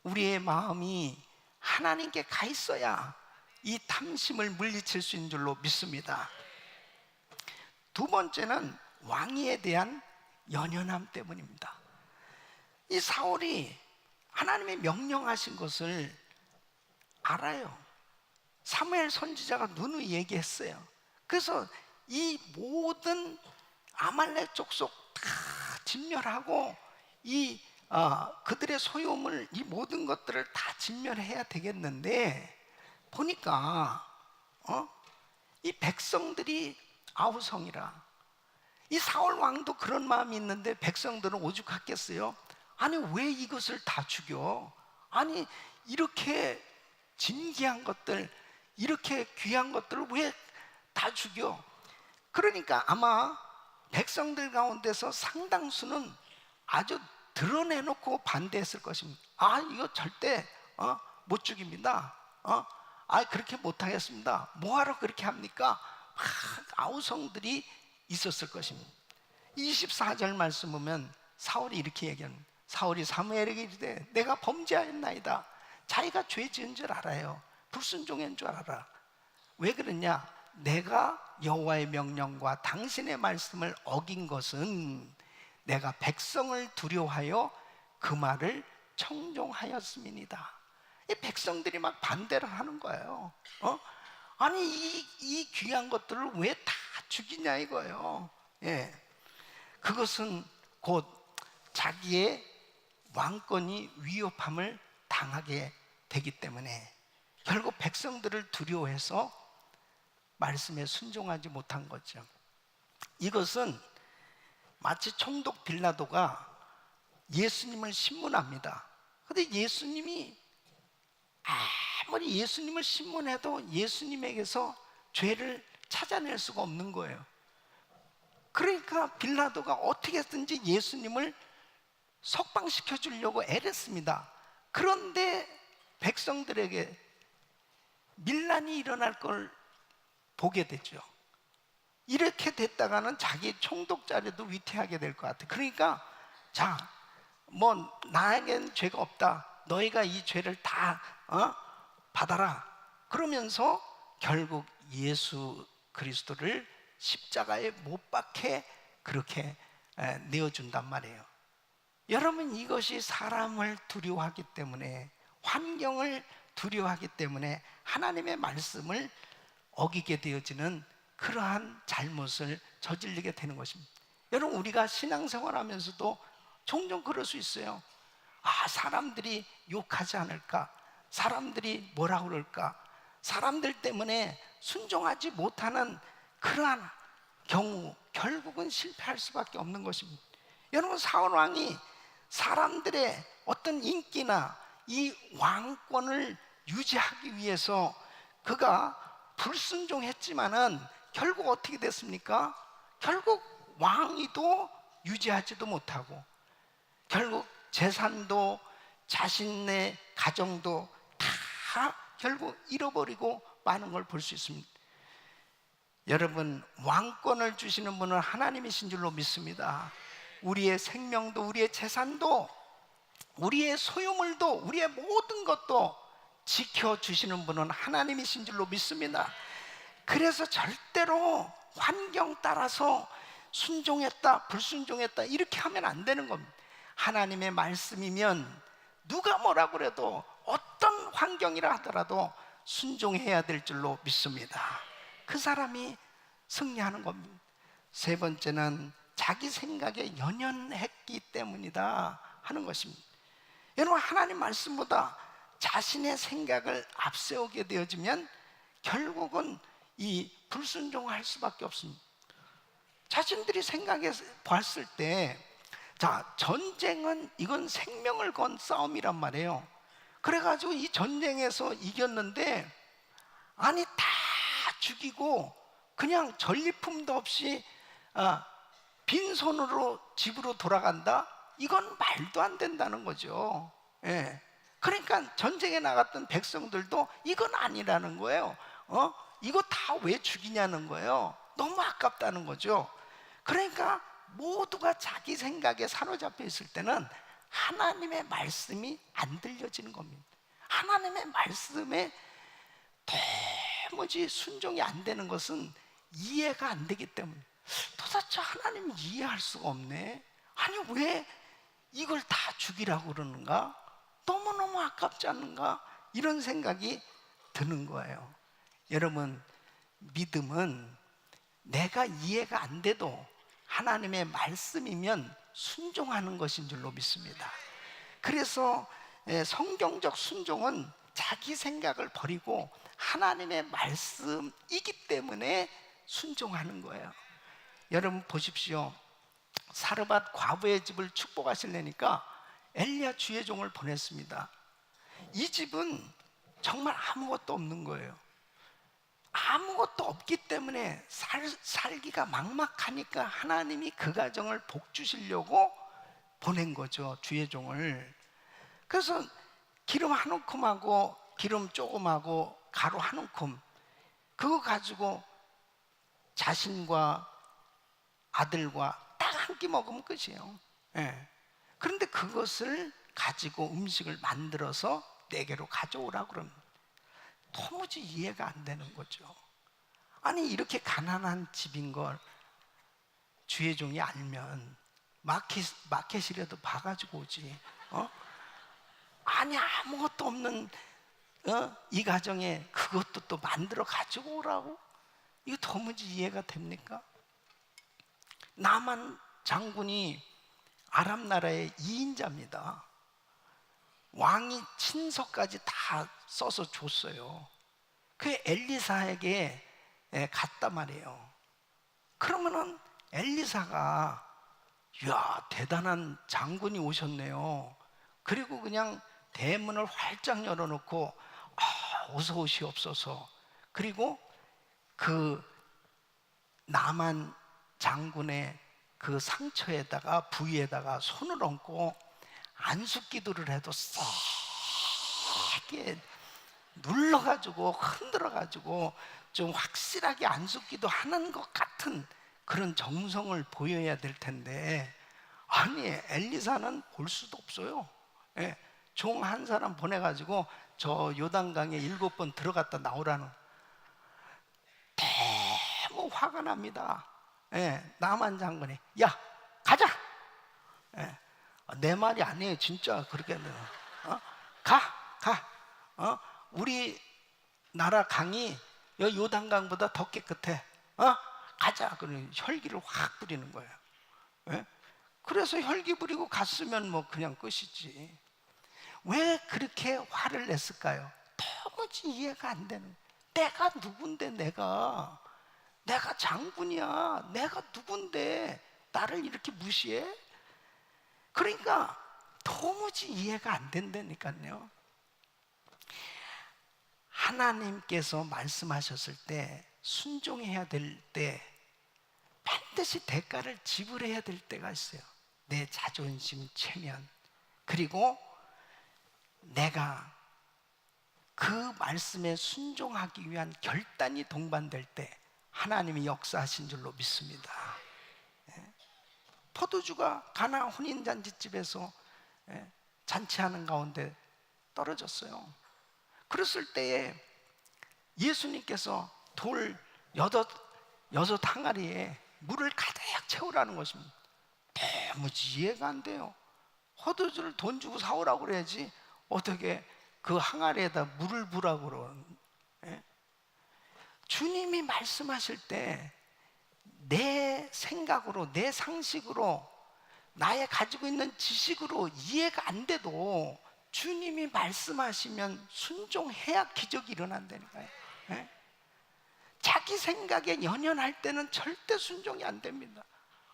우리의 마음이 하나님께 가 있어야 이 탐심을 물리칠 수 있는 줄로 믿습니다. 두 번째는 왕위에 대한 연연함 때문입니다. 이 사울이 하나님의 명령하신 것을 알아요. 사무엘 선지자가 누누이 얘기했어요. 그래서 이 모든 아말렉 족속 다 진멸하고 그들의 소유물, 이 모든 것들을 다 진멸해야 되겠는데 보니까 이 백성들이 아우성이라. 이 사울 왕도 그런 마음이 있는데 백성들은 오죽했겠어요? 아니, 왜 이것을 다 죽여? 아니, 이렇게 진귀한 것들, 이렇게 귀한 것들을 왜 다 죽여? 그러니까 아마 백성들 가운데서 상당수는 아주 드러내놓고 반대했을 것입니다. 이거 절대 못 죽입니다. 그렇게 못하겠습니다. 뭐하러 그렇게 합니까? 아우성들이 있었을 것입니다. 24절 말씀 보면 사울이 이렇게 얘기합니다. 사울이 사무엘에게 이르되 내가 범죄하였나이다. 자기가 죄 지은 줄 알아요. 불순종한 줄 알아. 왜 그러냐? 내가 여호와의 명령과 당신의 말씀을 어긴 것은 내가 백성을 두려워하여 그 말을 청종하였음이니이다. 이 백성들이 막 반대를 하는 거예요. 아니, 이 귀한 것들을 왜 다 죽이냐 이거예요. 예. 그것은 곧 자기의 왕권이 위협함을 당하게 되기 때문에 결국 백성들을 두려워해서 말씀에 순종하지 못한 거죠. 이것은 마치 총독 빌라도가 예수님을 신문합니다. 근데 예수님이 아무리 예수님을 신문해도 예수님에게서 죄를 찾아낼 수가 없는 거예요. 그러니까 빌라도가 어떻게든지 예수님을 석방시켜 주려고 애랬습니다. 그런데 백성들에게 밀란이 일어날 걸 보게 되죠. 이렇게 됐다가는 자기 총독 자리도 위태하게 될 것 같아요. 그러니까 자, 뭐 나에겐 죄가 없다, 너희가 이 죄를 다 받아라, 그러면서 결국 예수 그리스도를 십자가에 못 박해 그렇게 내어준단 말이에요. 여러분, 이것이 사람을 두려워하기 때문에, 환경을 두려워하기 때문에 하나님의 말씀을 어기게 되어지는 그러한 잘못을 저지르게 되는 것입니다. 여러분, 우리가 신앙생활하면서도 종종 그럴 수 있어요. 사람들이 욕하지 않을까, 사람들이 뭐라 그럴까, 사람들 때문에 순종하지 못하는 그러한 경우 결국은 실패할 수밖에 없는 것입니다. 여러분, 사울 왕이 사람들의 어떤 인기나 이 왕권을 유지하기 위해서 그가 불순종했지만은 결국 어떻게 됐습니까? 결국 왕위도 유지하지도 못하고 결국 재산도 자신의 가정도 다 결국 잃어버리고 마는 걸 볼 수 있습니다. 여러분, 왕권을 주시는 분은 하나님이신 줄로 믿습니다. 우리의 생명도, 우리의 재산도, 우리의 소유물도, 우리의 모든 것도 지켜주시는 분은 하나님이신 줄로 믿습니다. 그래서 절대로 환경 따라서 순종했다, 불순종했다 이렇게 하면 안 되는 겁니다. 하나님의 말씀이면 누가 뭐라 그래도 어떤 환경이라 하더라도 순종해야 될 줄로 믿습니다. 그 사람이 승리하는 겁니다. 세 번째는 자기 생각에 연연했기 때문이다 하는 것입니다. 여러분, 하나님 말씀보다 자신의 생각을 앞세우게 되어지면 결국은 이 불순종할 수밖에 없습니다. 자신들이 생각해 봤을 때, 자, 전쟁은 이건 생명을 건 싸움이란 말이에요. 그래가지고 이 전쟁에서 이겼는데, 아니 다 죽이고 그냥 전리품도 없이 빈손으로 집으로 돌아간다? 이건 말도 안 된다는 거죠. 예. 그러니까 전쟁에 나갔던 백성들도 이건 아니라는 거예요. 이거 다 왜 죽이냐는 거예요. 너무 아깝다는 거죠. 그러니까 모두가 자기 생각에 사로잡혀 있을 때는 하나님의 말씀이 안 들려지는 겁니다. 하나님의 말씀에 도무지 순종이 안 되는 것은 이해가 안 되기 때문에, 도대체 하나님 이해할 수가 없네. 아니 왜 이걸 다 죽이라고 그러는가? 너무너무 아깝지 않는가? 이런 생각이 드는 거예요. 여러분, 믿음은 내가 이해가 안 돼도 하나님의 말씀이면 순종하는 것인 줄로 믿습니다. 그래서 성경적 순종은 자기 생각을 버리고 하나님의 말씀이기 때문에 순종하는 거예요. 여러분 보십시오. 사르밧 과부의 집을 축복하시려니까 엘리야 주의 종을 보냈습니다. 이 집은 정말 아무것도 없는 거예요. 아무것도 없기 때문에 살기가 막막하니까 하나님이 그 가정을 복 주시려고 보낸 거죠, 주의 종을. 그래서 기름 한 움큼하고 기름 조금하고 가루 한 움큼, 그거 가지고 자신과 아들과 딱 한 끼 먹으면 끝이에요. 예. 그런데 그것을 가지고 음식을 만들어서 내게로 가져오라고 그럽니다. 도무지 이해가 안 되는 거죠. 아니 이렇게 가난한 집인 걸 주의 종이 알면 마켓이라도 봐가지고 오지. 아니 아무것도 없는 이 가정에 그것도 또 만들어 가지고 오라고? 이거 도무지 이해가 됩니까? 나만 장군이 아람 나라의 2인자입니다. 왕이 친서까지 다 써서 줬어요. 그 엘리사에게 갔단 말이에요. 그러면은 엘리사가 이야 대단한 장군이 오셨네요. 그리고 그냥 대문을 활짝 열어놓고 어서 오시옵소서. 그리고 그 나만 장군의 그 상처에다가 부위에다가 손을 얹고 안수기도를 해도 세게 눌러가지고 흔들어가지고 좀 확실하게 안수기도 하는 것 같은 그런 정성을 보여야 될 텐데, 아니 엘리사는 볼 수도 없어요. 종 한 사람 보내가지고 저 요단강에 7번 들어갔다 나오라는, 너무 화가 납니다. 나만 장군이 야 가자. 내 말이 아니에요 진짜. 그렇게 가. 우리 나라 강이 요단강보다 더 깨끗해. 가자. 그러면 혈기를 확 부리는 거예요. 그래서 혈기 부리고 갔으면 뭐 그냥 끝이지. 왜 그렇게 화를 냈을까요? 도무지 이해가 안 되는 거예요. 내가 누군데, 내가 장군이야. 내가 누군데 나를 이렇게 무시해? 그러니까 도무지 이해가 안 된다니까요. 하나님께서 말씀하셨을 때 순종해야 될 때 반드시 대가를 지불해야 될 때가 있어요. 내 자존심 체면, 그리고 내가 그 말씀에 순종하기 위한 결단이 동반될 때 하나님이 역사하신 줄로 믿습니다. 포도주가 가나 혼인잔치집에서 잔치하는 가운데 떨어졌어요. 그랬을 때에 예수님께서 돌 여섯 항아리에 물을 가득 채우라는 것입니다. 도무지 이해가 안 돼요. 포도주를 돈 주고 사오라고 그래야지 어떻게 그 항아리에다 물을 부라고 그러는. 주님이 말씀하실 때 내 생각으로, 내 상식으로, 나의 가지고 있는 지식으로 이해가 안 돼도 주님이 말씀하시면 순종해야 기적이 일어난다니까요. 자기 생각에 연연할 때는 절대 순종이 안 됩니다.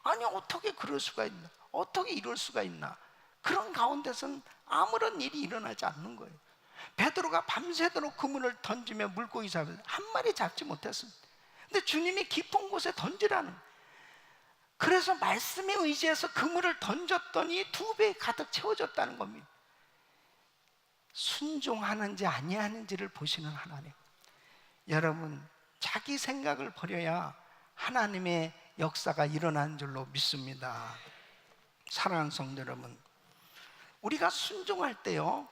아니 어떻게 그럴 수가 있나, 어떻게 이럴 수가 있나. 그런 가운데서는 아무런 일이 일어나지 않는 거예요. 베드로가 밤새도록 그물을 던지며 물고기 잡아서 한 마리 잡지 못했습니다. 근데 주님이 깊은 곳에 던지라는, 그래서 말씀에 의지해서 그물을 던졌더니 2배 가득 채워졌다는 겁니다. 순종하는지 아니하는지를 보시는 하나님. 여러분, 자기 생각을 버려야 하나님의 역사가 일어나는 줄로 믿습니다. 사랑하는 성도 여러분, 우리가 순종할 때요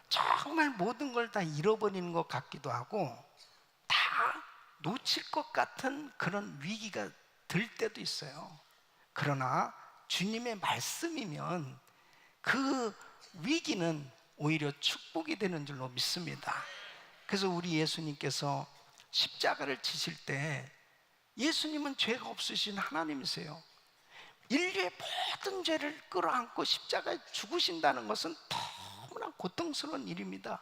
정말 모든 걸 다 잃어버리는 것 같기도 하고 다 놓칠 것 같은 그런 위기가 들 때도 있어요. 그러나 주님의 말씀이면 그 위기는 오히려 축복이 되는 줄로 믿습니다. 그래서 우리 예수님께서 십자가를 지실 때, 예수님은 죄가 없으신 하나님이세요. 인류의 모든 죄를 끌어안고 십자가에 죽으신다는 것은 너무나 고통스러운 일입니다.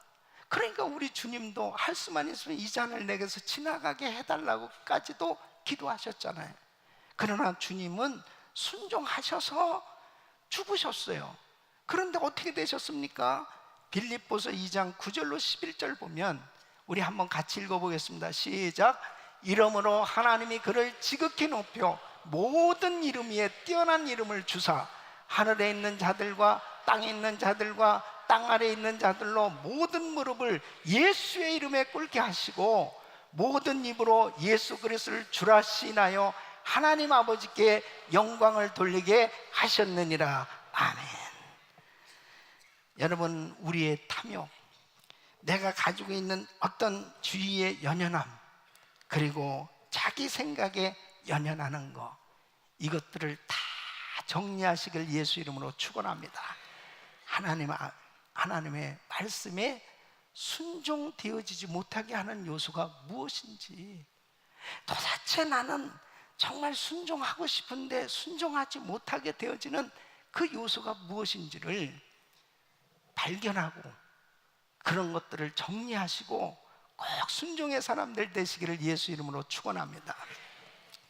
그러니까 우리 주님도 할 수만 있으면 이 잔을 내게서 지나가게 해달라고까지도 기도하셨잖아요. 그러나 주님은 순종하셔서 죽으셨어요. 그런데 어떻게 되셨습니까? 빌립보서 2장 9절로 11절 보면 우리 한번 같이 읽어보겠습니다. 시작. 이러므로 하나님이 그를 지극히 높여 모든 이름 위에 뛰어난 이름을 주사 하늘에 있는 자들과 땅에 있는 자들과 땅 아래에 있는 자들로 모든 무릎을 예수의 이름에 꿇게 하시고 모든 입으로 예수 그리스도를 주라 시인하여 하나님 아버지께 영광을 돌리게 하셨느니라. 아멘. 여러분, 우리의 탐욕, 내가 가지고 있는 어떤 주의의 연연함, 그리고 자기 생각에 연연하는 것, 이것들을 다 정리하시길 예수 이름으로 축원합니다. 하나님의 말씀에 순종되어지지 못하게 하는 요소가 무엇인지, 도대체 나는 정말 순종하고 싶은데 순종하지 못하게 되어지는 그 요소가 무엇인지를 발견하고 그런 것들을 정리하시고 꼭 순종의 사람들 되시기를 예수 이름으로 축원합니다.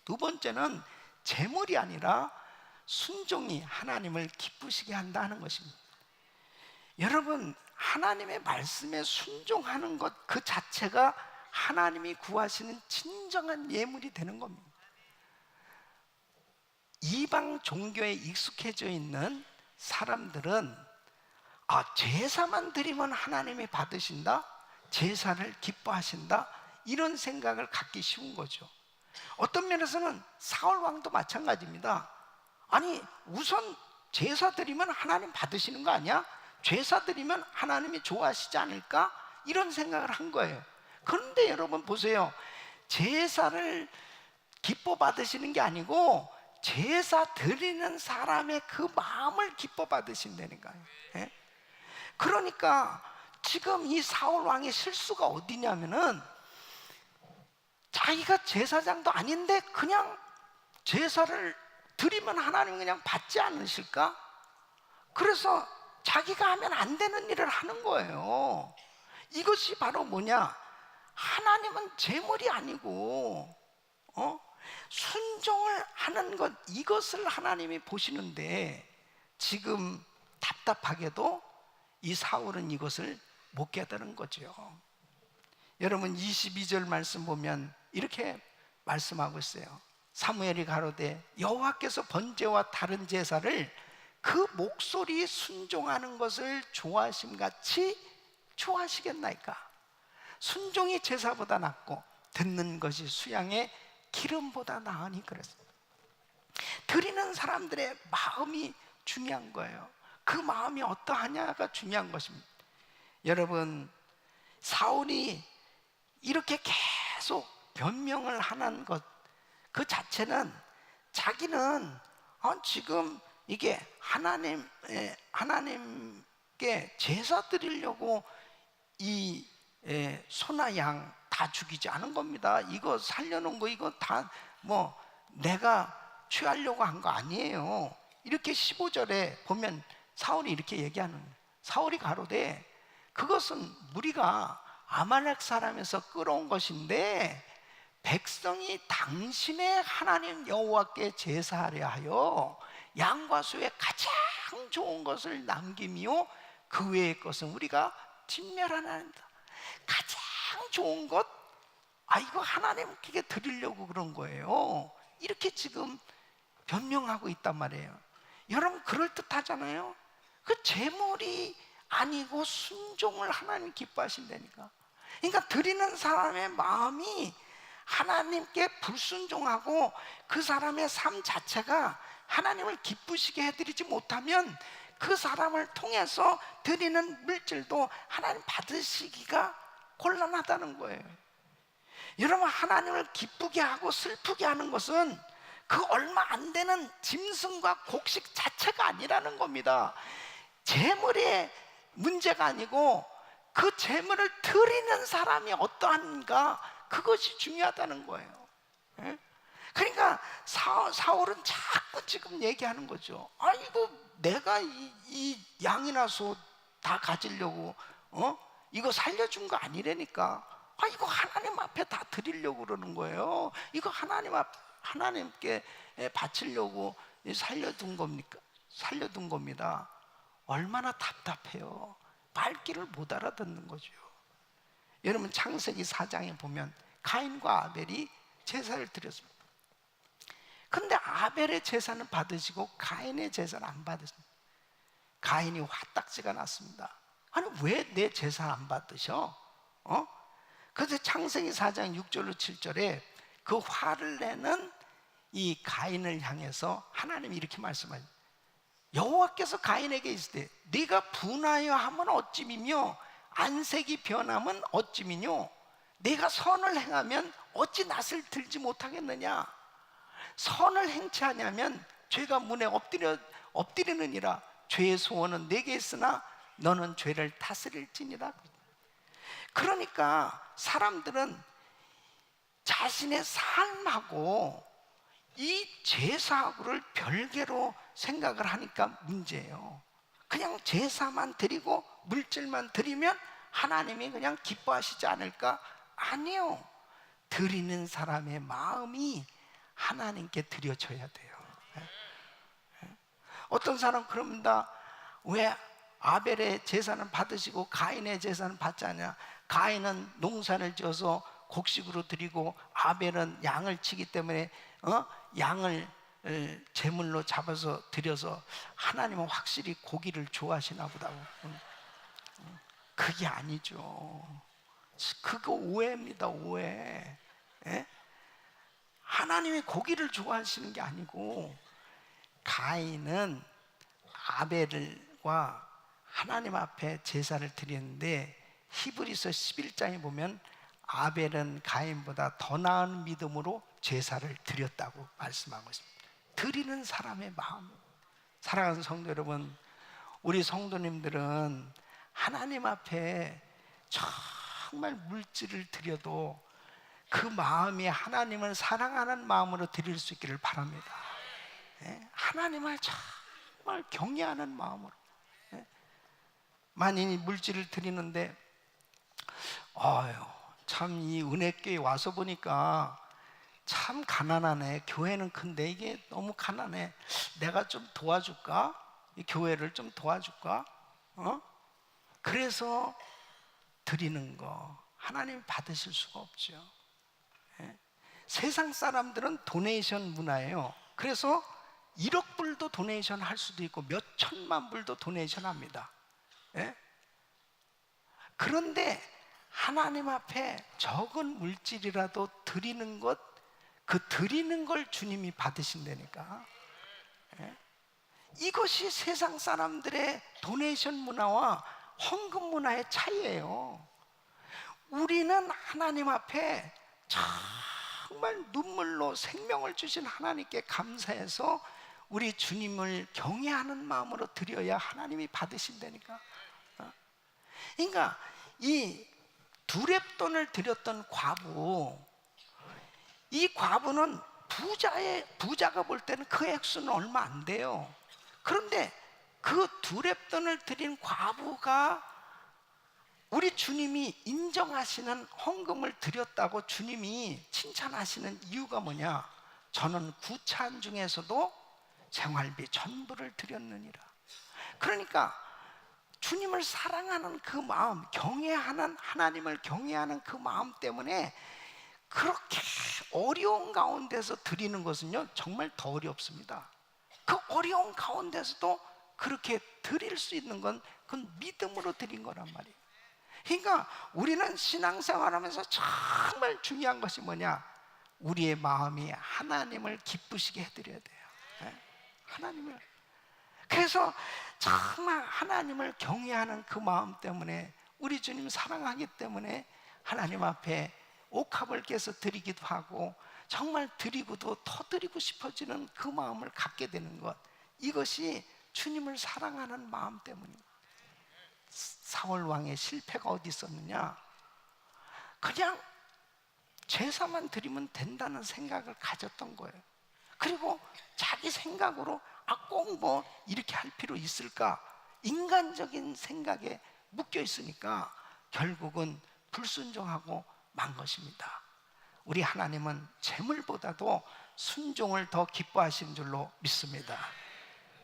두 번째는 재물이 아니라 순종이 하나님을 기쁘시게 한다는 것입니다. 여러분, 하나님의 말씀에 순종하는 것 그 자체가 하나님이 구하시는 진정한 예물이 되는 겁니다. 이방 종교에 익숙해져 있는 사람들은 제사만 드리면 하나님이 받으신다, 제사를 기뻐하신다, 이런 생각을 갖기 쉬운 거죠. 어떤 면에서는 사울 왕도 마찬가지입니다. 아니, 우선 제사 드리면 하나님 받으시는 거 아니야? 제사 드리면 하나님이 좋아하시지 않을까? 이런 생각을 한 거예요. 그런데 여러분 보세요. 제사를 기뻐 받으시는 게 아니고 제사 드리는 사람의 그 마음을 기뻐 받으신다는 거예요. 예? 그러니까 지금 이 사울 왕의 실수가 어디냐면은 자기가 제사장도 아닌데 그냥 제사를 드리면 하나님 그냥 받지 않으실까? 그래서 자기가 하면 안 되는 일을 하는 거예요. 이것이 바로 뭐냐? 하나님은 재물이 아니고 순종을 하는 것, 이것을 하나님이 보시는데 지금 답답하게도 이 사울은 이것을 못 깨달은 거죠. 여러분 22절 말씀 보면 이렇게 말씀하고 있어요. 사무엘이 가로되 여호와께서 번제와 다른 제사를 그 목소리에 순종하는 것을 좋아하심같이 좋아하시겠나이까? 순종이 제사보다 낫고 듣는 것이 수양의 기름보다 나으니 그랬습니다. 드리는 사람들의 마음이 중요한 거예요. 그 마음이 어떠하냐가 중요한 것입니다. 여러분, 사울이 이렇게 계속 변명을 하는 것 그 자체는 자기는 지금 이게 하나님께 제사 드리려고 이 소나 양 다 죽이지 않은 겁니다. 이거 살려놓은 거 이거 다 뭐 내가 취하려고 한 거 아니에요. 이렇게 15절에 보면 사울이 이렇게 얘기하는 거예요. 사울이 가로되 그것은 무리가 아말렉 사람에서 끌어온 것인데 백성이 당신의 하나님 여호와께 제사하려 하여 양과 소의 가장 좋은 것을 남김이요 그 외의 것은 우리가 진멸하나이다. 가장 좋은 것, 이거 하나님께 드리려고 그런 거예요. 이렇게 지금 변명하고 있단 말이에요. 여러분 그럴듯하잖아요. 그 재물이 아니고 순종을 하나님 기뻐하신다니까. 그러니까 드리는 사람의 마음이 하나님께 불순종하고 그 사람의 삶 자체가 하나님을 기쁘시게 해드리지 못하면 그 사람을 통해서 드리는 물질도 하나님 받으시기가 곤란하다는 거예요. 여러분 하나님을 기쁘게 하고 슬프게 하는 것은 그 얼마 안 되는 짐승과 곡식 자체가 아니라는 겁니다. 재물의 문제가 아니고 그 재물을 드리는 사람이 어떠한가, 그것이 중요하다는 거예요. 그러니까 사울은 자꾸 지금 얘기하는 거죠. 이거 내가 이 양이나 소 다 가지려고 이거 살려준 거 아니라니까. 이거 하나님 앞에 다 드리려고 그러는 거예요. 이거 하나님께 바치려고 살려둔 겁니다. 얼마나 답답해요. 말귀를 못 알아듣는 거죠. 여러분 창세기 4장에 보면 가인과 아벨이 제사를 드렸습니다. 근데 아벨의 제사는 받으시고 가인의 제사는 안 받으십니다. 가인이 화딱지가 났습니다. 아니 왜 내 제사 안 받으셔? 그래서 창세기 4장 6절로 7절에 그 화를 내는 이 가인을 향해서 하나님이 이렇게 말씀하세요. 여호와께서 가인에게 이르시되 네가 분하여 하면 어찌미며 안색이 변하면 어찌미뇨? 네가 선을 행하면 어찌 낯을 들지 못하겠느냐? 선을 행치 아니하면 죄가 문에 엎드리느니라. 죄의 소원은 내게 있으나 너는 죄를 다스릴지니라. 그러니까 사람들은 자신의 삶하고 이 제사하고를 별개로 생각을 하니까 문제예요. 그냥 제사만 드리고 물질만 드리면 하나님이 그냥 기뻐하시지 않을까? 아니요. 드리는 사람의 마음이 하나님께 드려져야 돼요. 어떤 사람 그럽니다. 왜 아벨의 제사는 받으시고 가인의 제사는 받지 않냐? 가인은 농사를 지어서 곡식으로 드리고 아벨은 양을 치기 때문에 양을 제물로 잡아서 드려서 하나님은 확실히 고기를 좋아하시나 보다고. 그게 아니죠. 그거 오해입니다. 오해. 예? 하나님이 고기를 좋아하시는 게 아니고 가인은 아벨과 하나님 앞에 제사를 드렸는데 히브리서 11장에 보면 아벨은 가인보다 더 나은 믿음으로 제사를 드렸다고 말씀하고 있습니다. 드리는 사람의 마음. 사랑하는 성도 여러분, 우리 성도님들은 하나님 앞에 정말 물질을 드려도 그 마음이 하나님을 사랑하는 마음으로 드릴 수 있기를 바랍니다. 하나님을 정말 경외하는 마음으로. 만일 물질을 드리는데 참 이 은혜교회 와서 보니까 참 가난하네. 교회는 큰데 이게 너무 가난해. 내가 좀 도와줄까? 이 교회를 좀 도와줄까? 그래서 드리는 거 하나님 받으실 수가 없죠. 세상 사람들은 도네이션 문화예요. 그래서 1억 불도 도네이션 할 수도 있고 몇 천만 불도 도네이션 합니다. 그런데 하나님 앞에 적은 물질이라도 드리는 것, 그 드리는 걸 주님이 받으신다니까. 이것이 세상 사람들의 도네이션 문화와 헌금 문화의 차이예요. 우리는 하나님 앞에 정말 눈물로 생명을 주신 하나님께 감사해서 우리 주님을 경외하는 마음으로 드려야 하나님이 받으신다니까. 그러니까 이 두렙돈을 드렸던 과부, 이 과부는 부자가 볼 때는 그 액수는 얼마 안 돼요. 그런데 그 두렙돈을 드린 과부가 우리 주님이 인정하시는 헌금을 드렸다고 주님이 칭찬하시는 이유가 뭐냐? 저는 구찬 중에서도 생활비 전부를 드렸느니라. 그러니까 주님을 사랑하는 그 마음, 경외하는 하나님을 경외하는 그 마음 때문에 그렇게 어려운 가운데서 드리는 것은요 정말 더 어렵습니다. 그 어려운 가운데서도 그렇게 드릴 수 있는 건 그건 믿음으로 드린 거란 말이에요. 그러니까 우리는 신앙생활하면서 정말 중요한 것이 뭐냐? 우리의 마음이 하나님을 기쁘시게 해드려야 돼요. 하나님을. 그래서 정말 하나님을 경외하는 그 마음 때문에, 우리 주님 사랑하기 때문에 하나님 앞에 옥합을 깨서 드리기도 하고 정말 드리고도 더 드리고 싶어지는 그 마음을 갖게 되는 것, 이것이 주님을 사랑하는 마음 때문입니다. 사울 왕의 실패가 어디 있었느냐? 그냥 제사만 드리면 된다는 생각을 가졌던 거예요. 그리고 자기 생각으로 꼭 뭐 이렇게 할 필요 있을까? 인간적인 생각에 묶여 있으니까 결국은 불순종하고 만 것입니다. 우리 하나님은 재물보다도 순종을 더 기뻐하시는 줄로 믿습니다.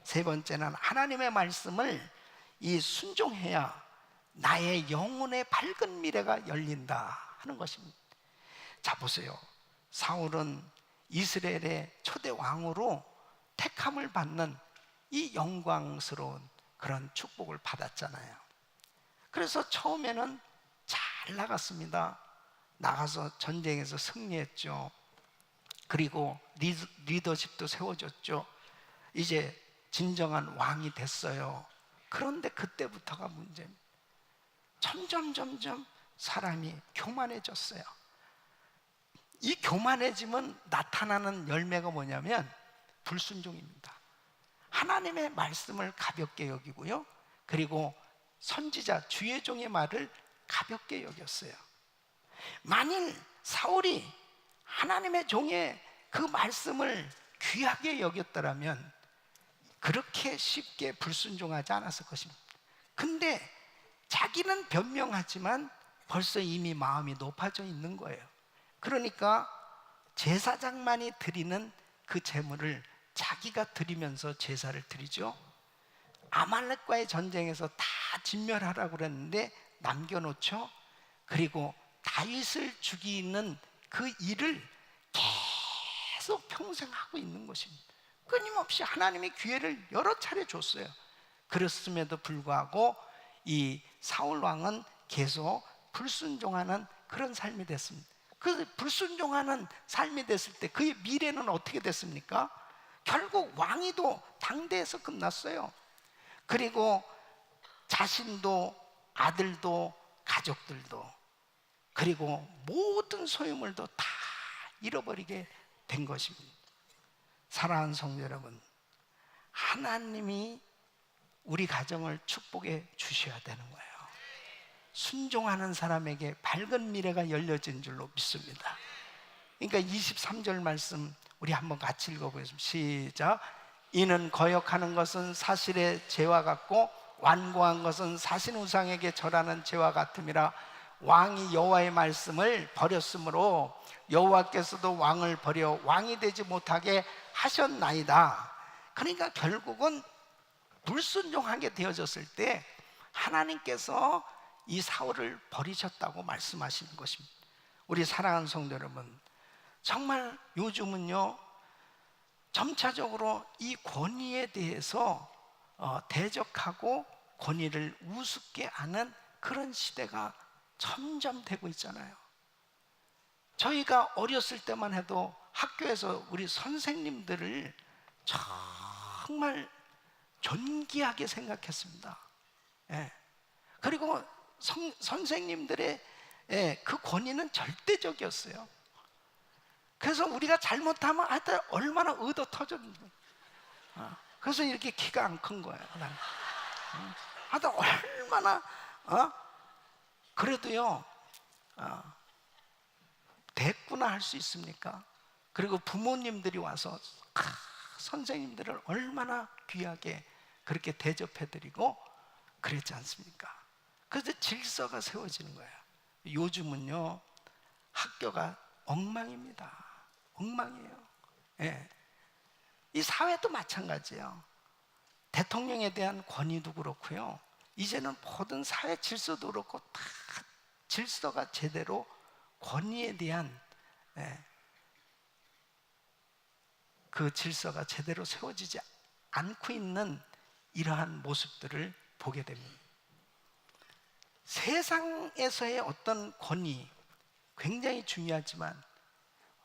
세 번째는 하나님의 말씀을 이 순종해야 나의 영혼의 밝은 미래가 열린다 하는 것입니다. 자 보세요. 사울은 이스라엘의 초대 왕으로 택함을 받는 이 영광스러운 그런 축복을 받았잖아요. 그래서 처음에는 잘 나갔습니다. 나가서 전쟁에서 승리했죠. 그리고 리더십도 세워졌죠. 이제 진정한 왕이 됐어요. 그런데 그때부터가 문제입니다. 점점 사람이 교만해졌어요. 이 교만해지면 나타나는 열매가 뭐냐면 불순종입니다. 하나님의 말씀을 가볍게 여기고요. 그리고 선지자 주의 종의 말을 가볍게 여겼어요. 만일 사울이 하나님의 종의 그 말씀을 귀하게 여겼더라면 그렇게 쉽게 불순종하지 않았을 것입니다. 근데 자기는 변명하지만 벌써 이미 마음이 높아져 있는 거예요. 그러니까 제사장만이 드리는 그 제물을 자기가 드리면서 제사를 드리죠. 아말렉과의 전쟁에서 다 진멸하라고 그랬는데 남겨놓죠. 그리고 다윗을 죽이는 그 일을 계속 평생 하고 있는 것입니다. 끊임없이 하나님의 기회를 여러 차례 줬어요. 그렇음에도 불구하고 이 사울 왕은 계속 불순종하는 그런 삶이 됐습니다. 그 불순종하는 삶이 됐을 때 그의 미래는 어떻게 됐습니까? 결국 왕위도 당대에서 끝났어요. 그리고 자신도 아들도 가족들도 그리고 모든 소유물도 다 잃어버리게 된 것입니다. 사랑하는 성도 여러분, 하나님이 우리 가정을 축복해 주셔야 되는 거예요. 순종하는 사람에게 밝은 미래가 열려진 줄로 믿습니다. 그러니까 23절 말씀 우리 한번 같이 읽어보겠습니다. 시작. 이는 거역하는 것은 사실의 죄와 같고 완고한 것은 사신 우상에게 절하는 죄와 같음이라. 왕이 여호와의 말씀을 버렸으므로 여호와께서도 왕을 버려 왕이 되지 못하게 하셨나이다. 그러니까 결국은 불순종하게 되어졌을 때 하나님께서 이 사울을 버리셨다고 말씀하시는 것입니다. 우리 사랑하는 성도 여러분, 정말 요즘은요 점차적으로 이 권위에 대해서 대적하고 권위를 우습게 하는 그런 시대가 점점 되고 있잖아요. 저희가 어렸을 때만 해도 학교에서 우리 선생님들을 정말 존귀하게 생각했습니다. 예. 그리고 선생님들의 그 권위는 절대적이었어요. 그래서 우리가 잘못하면 하여튼 얼마나 얻어 터졌는지. 그래서 이렇게 키가 안 큰 거예요. 하여튼 얼마나 그래도요 됐구나 할 수 있습니까? 그리고 부모님들이 와서 선생님들을 얼마나 귀하게 그렇게 대접해드리고 그랬지 않습니까? 그래서 질서가 세워지는 거예요. 요즘은요 학교가 엉망입니다. 엉망이에요. 예. 이 사회도 마찬가지예요. 대통령에 대한 권위도 그렇고요. 이제는 모든 사회 질서도 그렇고 다 질서가 제대로 권위에 대한 그 질서가 제대로 세워지지 않고 있는 이러한 모습들을 보게 됩니다. 세상에서의 어떤 권위 굉장히 중요하지만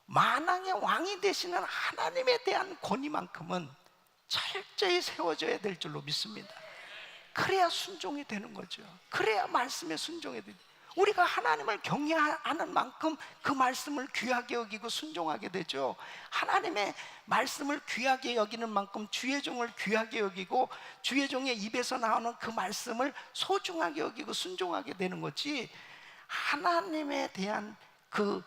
만왕의 왕이 되시는 하나님에 대한 권위만큼은 철저히 세워져야 될 줄로 믿습니다. 그래야 순종이 되는 거죠. 그래야 말씀에 순종이 되죠. 우리가 하나님을 경외하는 만큼 그 말씀을 귀하게 여기고 순종하게 되죠. 하나님의 말씀을 귀하게 여기는 만큼 주의 종을 귀하게 여기고 주의 종의 입에서 나오는 그 말씀을 소중하게 여기고 순종하게 되는 거지, 하나님에 대한 그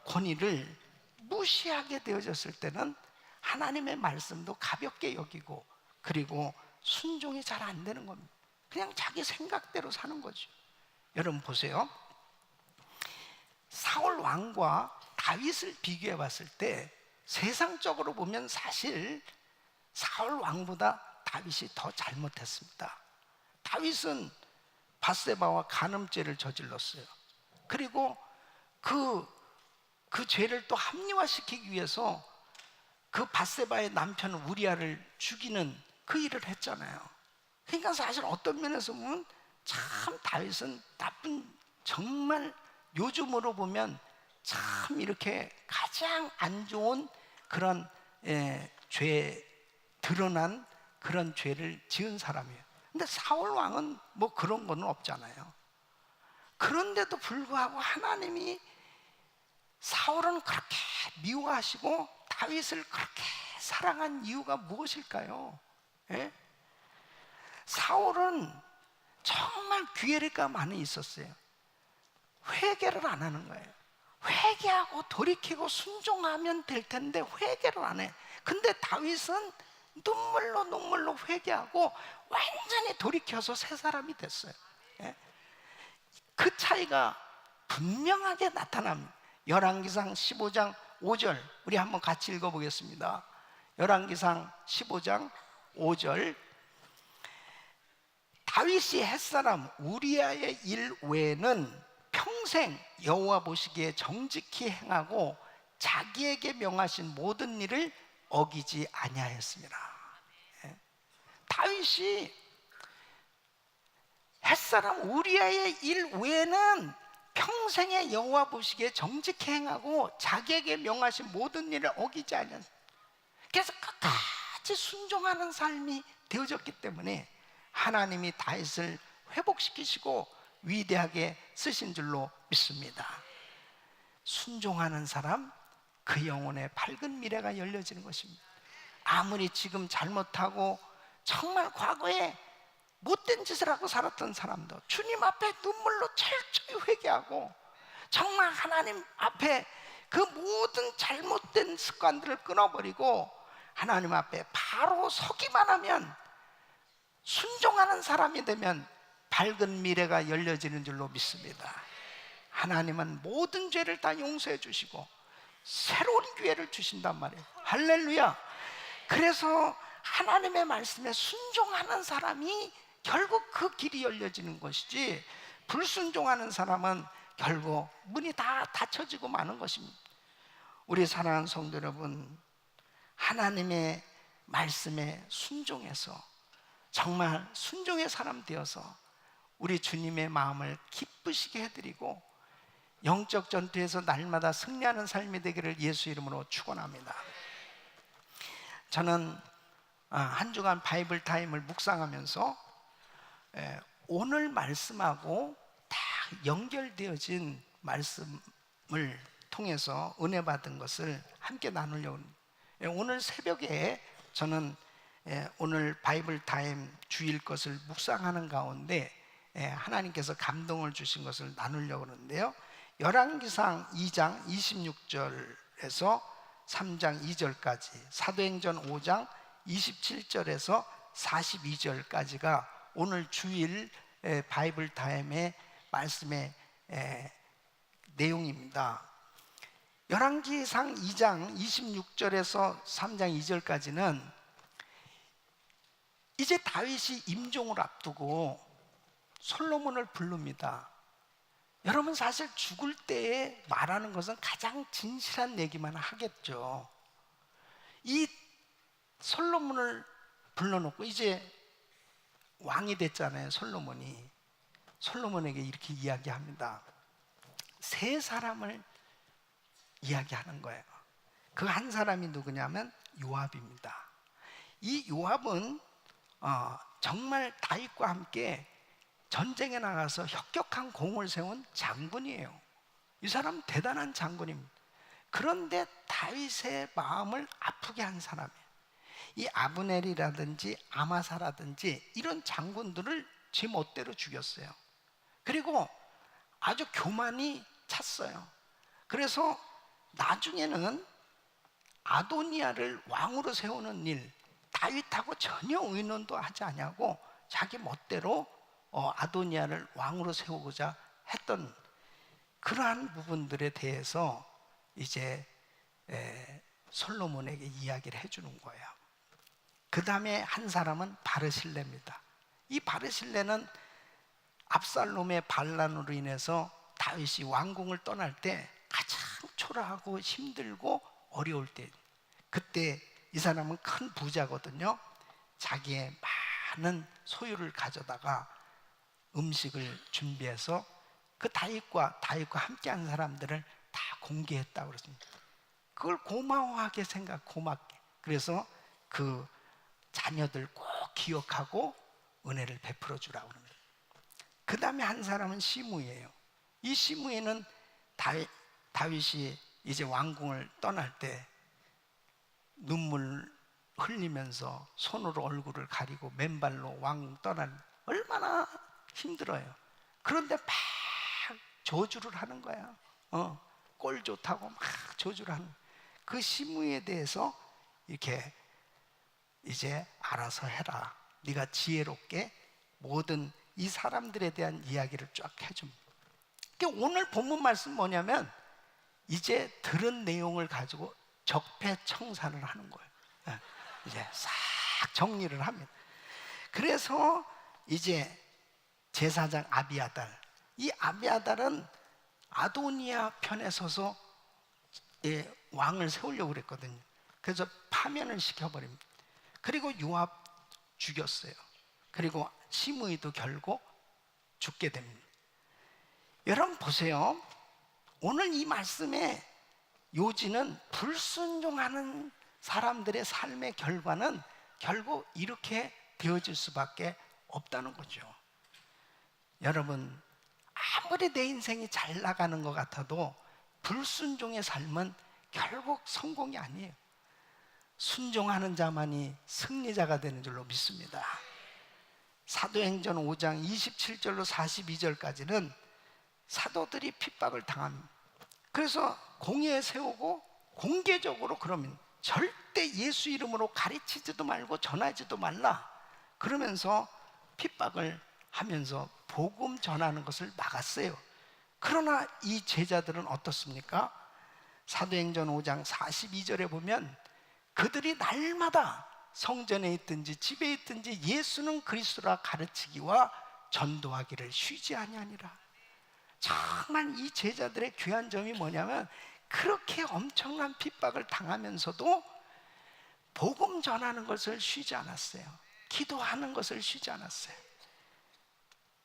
권위를 무시하게 되어졌을 때는 하나님의 말씀도 가볍게 여기고 그리고 순종이 잘 안 되는 겁니다. 그냥 자기 생각대로 사는 거죠. 여러분 보세요. 사울 왕과 다윗을 비교해 봤을 때 세상적으로 보면 사실 사울 왕보다 다윗이 더 잘못했습니다. 다윗은 밧세바와 간음죄를 저질렀어요. 그리고 그 죄를 또 합리화시키기 위해서 그 밧세바의 남편 우리아를 죽이는 그 일을 했잖아요. 그러니까 사실 어떤 면에서 보면 참 다윗은 나쁜, 정말 요즘으로 보면 참 이렇게 가장 안 좋은 그런 드러난 그런 죄를 지은 사람이에요. 근데 사울 왕은 뭐 그런 거는 없잖아요. 그런데도 불구하고 하나님이 사울은 그렇게 미워하시고 다윗을 그렇게 사랑한 이유가 무엇일까요? 예? 사울은 정말 기회가 많이 있었어요. 회개를 안 하는 거예요. 회개하고 돌이키고 순종하면 될 텐데 회개를 안 해. 근데 다윗은 눈물로 회개하고 완전히 돌이켜서 새 사람이 됐어요. 예? 그 차이가 분명하게 나타납니다. 열왕기상 15장 5절 우리 한번 같이 읽어보겠습니다. 열왕기상 15장 5절 다윗이 햇사람 우리아의 일 외에는 평생 여호와 보시기에 정직히 행하고 자기에게 명하신 모든 일을 어기지 아니하였습니다. 다윗이 햇사람 우리아의 일 외에는 평생에 여호와 보시기에 정직히 행하고 자기에게 명하신 모든 일을 어기지 아니하였습니다. 그래서 끝까지 순종하는 삶이 되어졌기 때문에 하나님이 다윗을 회복시키시고 위대하게 쓰신 줄로 믿습니다. 순종하는 사람, 그 영혼의 밝은 미래가 열려지는 것입니다. 아무리 지금 잘못하고 정말 과거에 못된 짓을 하고 살았던 사람도 주님 앞에 눈물로 철저히 회개하고 정말 하나님 앞에 그 모든 잘못된 습관들을 끊어버리고 하나님 앞에 바로 서기만 하면, 순종하는 사람이 되면 밝은 미래가 열려지는 줄로 믿습니다. 하나님은 모든 죄를 다 용서해 주시고 새로운 기회를 주신단 말이에요. 할렐루야. 그래서 하나님의 말씀에 순종하는 사람이 결국 그 길이 열려지는 것이지, 불순종하는 사람은 결국 문이 다 닫혀지고 마는 것입니다. 우리 사랑하는 성도 여러분, 하나님의 말씀에 순종해서 정말 순종의 사람 되어서 우리 주님의 마음을 기쁘시게 해드리고 영적 전투에서 날마다 승리하는 삶이 되기를 예수 이름으로 축원합니다. 저는 한 주간 바이블 타임을 묵상하면서 오늘 말씀하고 다 연결되어진 말씀을 통해서 은혜 받은 것을 함께 나누려고 합니다. 오늘 새벽에 저는 오늘 바이블 타임 주일 것을 묵상하는 가운데 하나님께서 감동을 주신 것을 나누려고 하는데요, 열왕기상 2장 26절에서 3장 2절까지, 사도행전 5장 27절에서 42절까지가 오늘 주일 바이블 타임의 말씀의 내용입니다. 열왕기상 2장 26절에서 3장 2절까지는 이제 다윗이 임종을 앞두고 솔로몬을 부릅니다. 여러분, 사실 죽을 때에 말하는 것은 가장 진실한 얘기만 하겠죠. 이 솔로몬을 불러놓고 이제 왕이 됐잖아요. 솔로몬에게 이렇게 이야기합니다. 세 사람을 이야기하는 거예요. 그 한 사람이 누구냐면 요압입니다. 이 요압은 정말 다윗과 함께 전쟁에 나가서 혁혁한 공을 세운 장군이에요. 이 사람 대단한 장군입니다. 그런데 다윗의 마음을 아프게 한 사람이에요. 이 아브넬이라든지 아마사라든지 이런 장군들을 제 멋대로 죽였어요. 그리고 아주 교만이 찼어요. 그래서 나중에는 아도니아를 왕으로 세우는 일, 다윗하고 전혀 의논도 하지 않냐고 자기 멋대로 아도니아를 왕으로 세우고자 했던 그러한 부분들에 대해서 이제 솔로몬에게 이야기를 해주는 거예요. 그 다음에 한 사람은 바르실레입니다. 이 바르실레는 압살롬의 반란으로 인해서 다윗이 왕궁을 떠날 때 가장 초라하고 힘들고 어려울 때, 그때 이 사람은 큰 부자거든요. 자기의 많은 소유를 가져다가 음식을 준비해서 그 다윗과 함께한 사람들을 다 공개했다고 그랬습니다. 그걸 고맙게 그래서 그 자녀들 꼭 기억하고 은혜를 베풀어 주라고 합니다. 그 다음에 한 사람은 시므이에요. 이 시므이는 다윗이 이제 왕궁을 떠날 때 눈물 흘리면서 손으로 얼굴을 가리고 맨발로 왕궁 떠나는, 얼마나 힘들어요. 그런데 막 저주를 하는 거야. 꼴 좋다고 막 저주를 하는. 그 시므이에 대해서 이렇게 이제 알아서 해라. 네가 지혜롭게 모든 이 사람들에 대한 이야기를 쫙 해줍니다. 그러니까 오늘 본문 말씀 뭐냐면 이제 들은 내용을 가지고 적폐청산을 하는 거예요. 예, 이제 싹 정리를 합니다. 그래서 이제 제사장 아비아달, 이 아비아달은 아도니아 편에 서서 왕을 세우려고 그랬거든요. 그래서 파면을 시켜버립니다. 그리고 요압 죽였어요. 그리고 시므이도 결국 죽게 됩니다. 여러분 보세요. 오늘 이 말씀의 요지는 불순종하는 사람들의 삶의 결과는 결국 이렇게 되어질 수밖에 없다는 거죠. 여러분, 아무리 내 인생이 잘 나가는 것 같아도 불순종의 삶은 결국 성공이 아니에요. 순종하는 자만이 승리자가 되는 줄로 믿습니다. 사도행전 5장 27절로 42절까지는 사도들이 핍박을 당합니다. 그래서 공회에 세우고 공개적으로 그러면 절대 예수 이름으로 가르치지도 말고 전하지도 말라, 그러면서 핍박을 하면서 복음 전하는 것을 막았어요. 그러나 이 제자들은 어떻습니까? 사도행전 5장 42절에 보면 그들이 날마다 성전에 있든지 집에 있든지 예수는 그리스도라 가르치기와 전도하기를 쉬지 아니하니라. 정말 이 제자들의 귀한 점이 뭐냐면 그렇게 엄청난 핍박을 당하면서도 복음 전하는 것을 쉬지 않았어요. 기도하는 것을 쉬지 않았어요.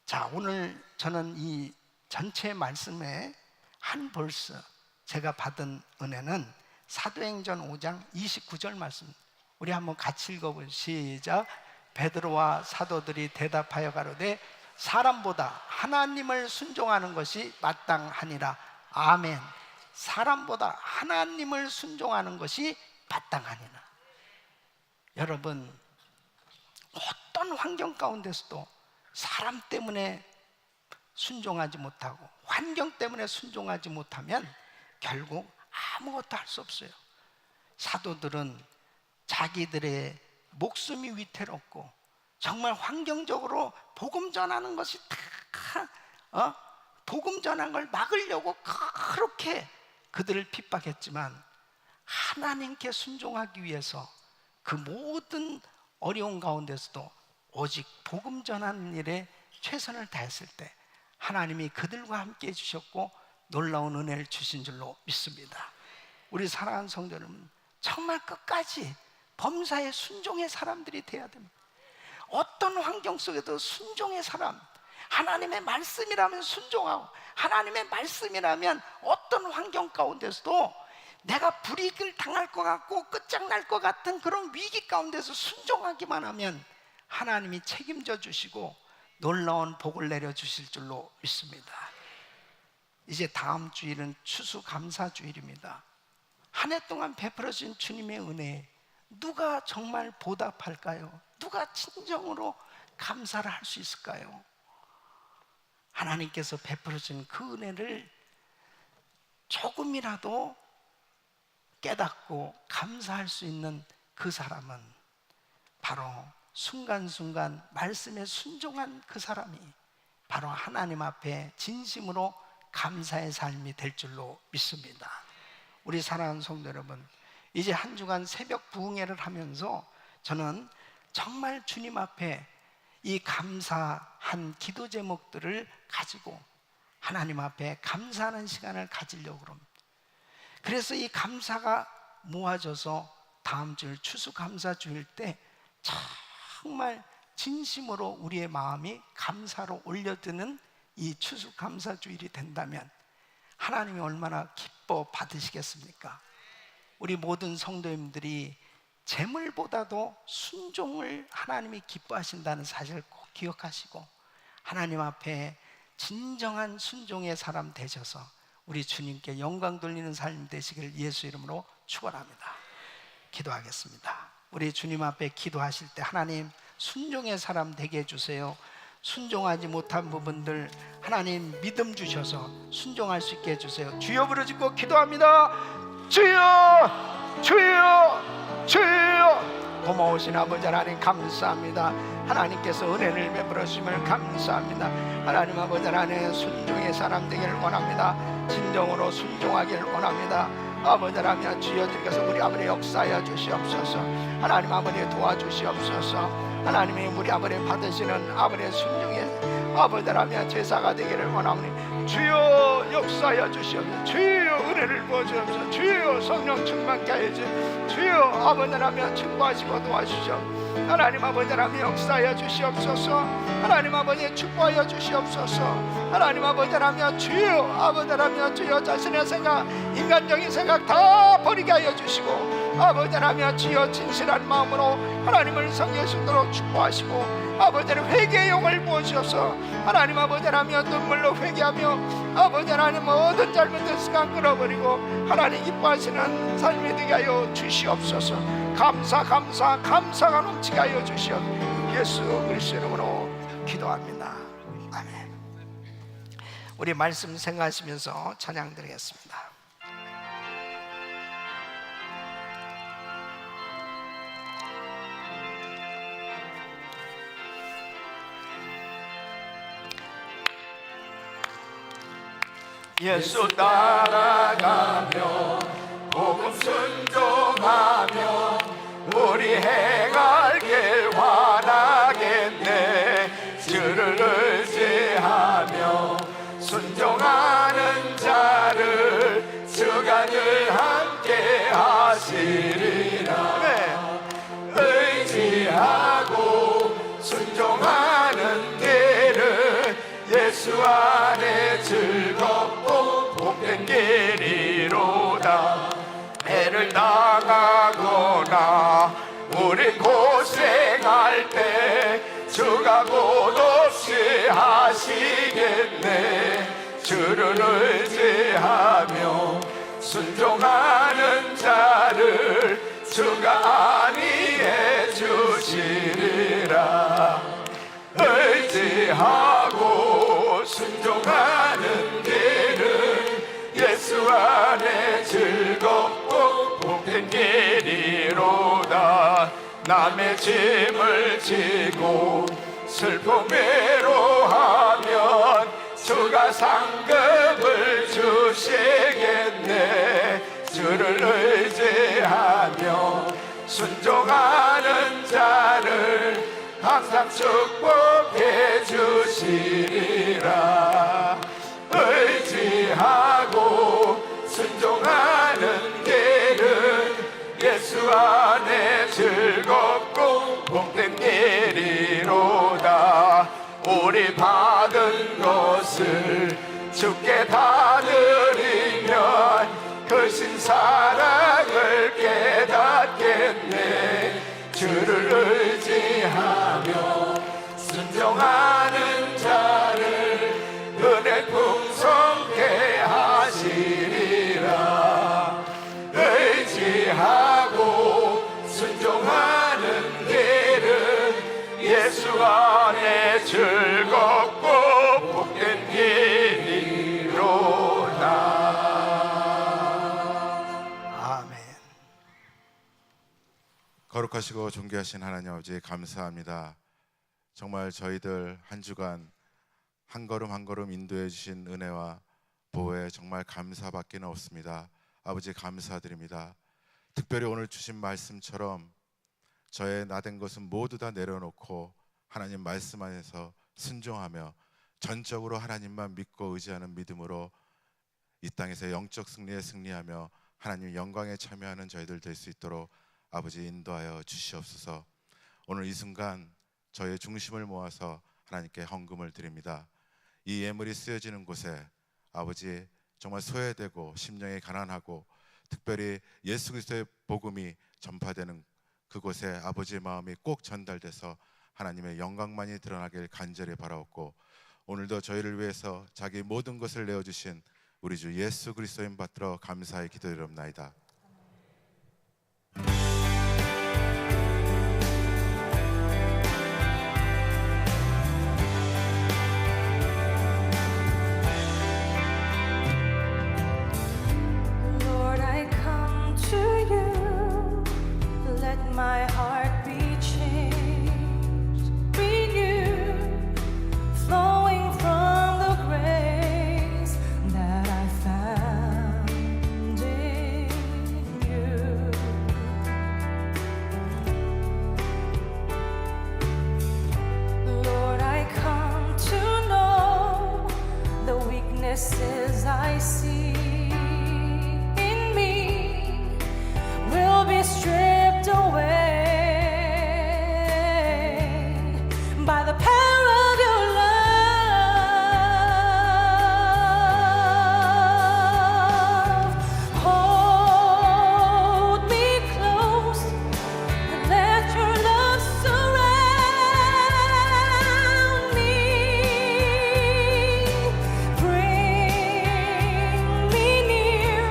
자, 오늘 저는 이 전체 말씀의 한 벌스 제가 받은 은혜는 사도행전 5장 29절 말씀, 우리 한번 같이 읽어보시죠. 시작. 베드로와 사도들이 대답하여 가로되 사람보다 하나님을 순종하는 것이 마땅하니라. 아멘. 사람보다 하나님을 순종하는 것이 마땅하니라. 여러분, 어떤 환경 가운데서도 사람 때문에 순종하지 못하고 환경 때문에 순종하지 못하면 결국 아무것도 할 수 없어요. 사도들은 자기들의 목숨이 위태롭고 정말 환경적으로 복음 전하는 것이 다 복음 전하는 걸 막으려고 그렇게 그들을 핍박했지만 하나님께 순종하기 위해서 그 모든 어려운 가운데서도 오직 복음 전하는 일에 최선을 다했을 때 하나님이 그들과 함께 해주셨고 놀라운 은혜를 주신 줄로 믿습니다. 우리 사랑하는 성도 여러분, 정말 끝까지 범사에 순종의 사람들이 돼야 됩니다. 어떤 환경 속에도 순종의 사람, 하나님의 말씀이라면 순종하고 하나님의 말씀이라면 어떤 환경 가운데서도 내가 불이익을 당할 것 같고 끝장날 것 같은 그런 위기 가운데서 순종하기만 하면 하나님이 책임져 주시고 놀라운 복을 내려주실 줄로 믿습니다. 이제 다음 주일은 추수감사주일입니다. 한 해 동안 베풀어진 주님의 은혜에 누가 정말 보답할까요? 누가 진정으로 감사를 할 수 있을까요? 하나님께서 베풀어진 그 은혜를 조금이라도 깨닫고 감사할 수 있는 그 사람은 바로 순간순간 말씀에 순종한 그 사람이 바로 하나님 앞에 진심으로 감사의 삶이 될 줄로 믿습니다. 우리 사랑하는 성도 여러분, 이제 한 주간 새벽 부흥회를 하면서 저는 정말 주님 앞에 이 감사한 기도 제목들을 가지고 하나님 앞에 감사하는 시간을 가지려고 합니다. 그래서 이 감사가 모아져서 다음 주 추수감사주일 때 정말 진심으로 우리의 마음이 감사로 올려드는 이 추수감사주일이 된다면 하나님이 얼마나 기뻐 받으시겠습니까? 우리 모든 성도님들이 재물보다도 순종을 하나님이 기뻐하신다는 사실을 꼭 기억하시고 하나님 앞에 진정한 순종의 사람 되셔서 우리 주님께 영광 돌리는 삶 되시길 예수 이름으로 축원합니다. 기도하겠습니다. 우리 주님 앞에 기도하실 때 하나님 순종의 사람 되게 해주세요. 순종하지 못한 부분들 하나님 믿음 주셔서 순종할 수 있게 해주세요. 주여 부르짖고 기도합니다. 주여, 주여, 주여. 고마우신 아버지 하나님 감사합니다. 하나님께서 은혜를 베풀어 주심을 감사합니다. 하나님 아버지 하나님 순종의 사람 되기를 원합니다. 진정으로 순종하기를 원합니다. 아버지 하나님 주여 주께서 우리 아버지 역사하여 주시옵소서. 하나님 아버지 도와주시옵소서. 하나님이 우리 아버지 받으시는 아버지의 순종의 아버지 하나님 제사가 되기를 원합니다. 주여 역사하여 주시옵소서. 주여 은혜를 부어주옵소서. 주여 성령 충만케 하여 주시옵소서. 주여 아버지 하나님 축복하시고 도와주시옵소서. 하나님 아버지 하나님 역사하여 주시옵소서. 하나님 아버지 축복하여 주시옵소서. 하나님 아버지 하나님 주여 아버지 하나님 주여 자신의 생각 인간적인 생각 다 버리게 하여 주시고 아버지 하나님 주여 진실한 마음으로 하나님을 섬기시도록 축복하시고 아버지 하나님 회개의 영을 부으셔서 하나님 아버지 하나님 눈물로 회개하며 아버지 하나님 모든 잘못된 습관 끊어버리고 하나님 기뻐하시는 삶이 되게 하여 주시옵소서. 감사가 넘치게 하여 주시옵소서. 예수 그리스도의 이름으로 기도합니다. 아멘. 우리 말씀 생각하시면서 찬양 드리겠습니다. 예수 따라가며 복음 순종하며 우리 행할 길 환하겠네. 주를 의지하며 순종하는 자를 주가 늘 함께 하시리라. 의지하고 순종하는 길은 예수 안에 즐겁고 복된 길이로다. 해를 당하거나 우리 고생할 때 주가 곧없이 하시겠네. 주를 의지하며 순종하는 자를 주가 안위해 주시리라. 의지하고 순종하는 길은 예수 안에 즐겁고 복된 길이로다. 남의 짐을 지고 슬픔 외로하면 주가 상급을 주시겠네. 주를 의지하며 순종하는 자를 항상 축복해 주시리라. 의지하고 순종하는 길은 예수 안에 즐겁고 복된 길이로다. 우리 받은 것을 주께 다 드리면 그 신사랑을 깨닫겠네. 주를 의지하며 순종하는 자를 은혜 풍성케 하시리라. 의지하고 순종하는 길은 예수 안에 즐겁고 복된 길이로다. 아멘. 거룩하시고 존귀하신 하나님 아버지 감사합니다. 정말 저희들 한 주간 한 걸음 한 걸음 인도해 주신 은혜와 보호에 정말 감사밖에 없습니다. 아버지 감사드립니다. 특별히 오늘 주신 말씀처럼 저의 나된 것은 모두 다 내려놓고 하나님 말씀 안에서 순종하며 전적으로 하나님만 믿고 의지하는 믿음으로 이 땅에서 영적 승리에 승리하며 하나님 영광에 참여하는 저희들 될 수 있도록 아버지 인도하여 주시옵소서. 오늘 이 순간 저의 중심을 모아서 하나님께 헌금을 드립니다. 이 예물이 쓰여지는 곳에 아버지 정말 소외되고 심령이 가난하고 특별히 예수 그리스도의 복음이 전파되는 그곳에 아버지의 마음이 꼭 전달돼서 하나님의 영광만이 드러나길 간절히 바라옵고 오늘도 저희를 위해서 자기 모든 것을 내어주신 우리 주 예수 그리스도인 받들어 감사의 기도드립니다. Lord, I come to you. Let my heart weaknesses I see in me will be stripped away by the power of your love. Hold me close and let your love surround me. Bring me near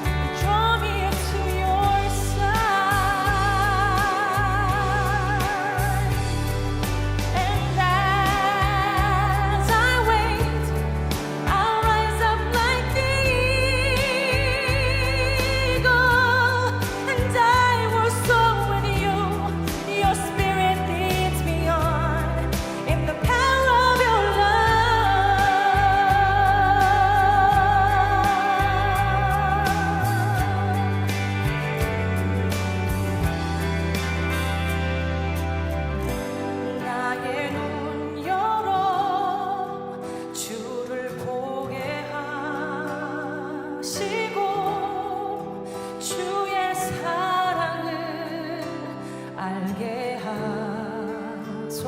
and draw me to your side. And as I wait, I'll rise up like the eagle, and I will soar with you. Your spirit leads me on in the power of your love. 나의 눈 열어 주를 보게 하시고 주의 사랑을 알게 하소서.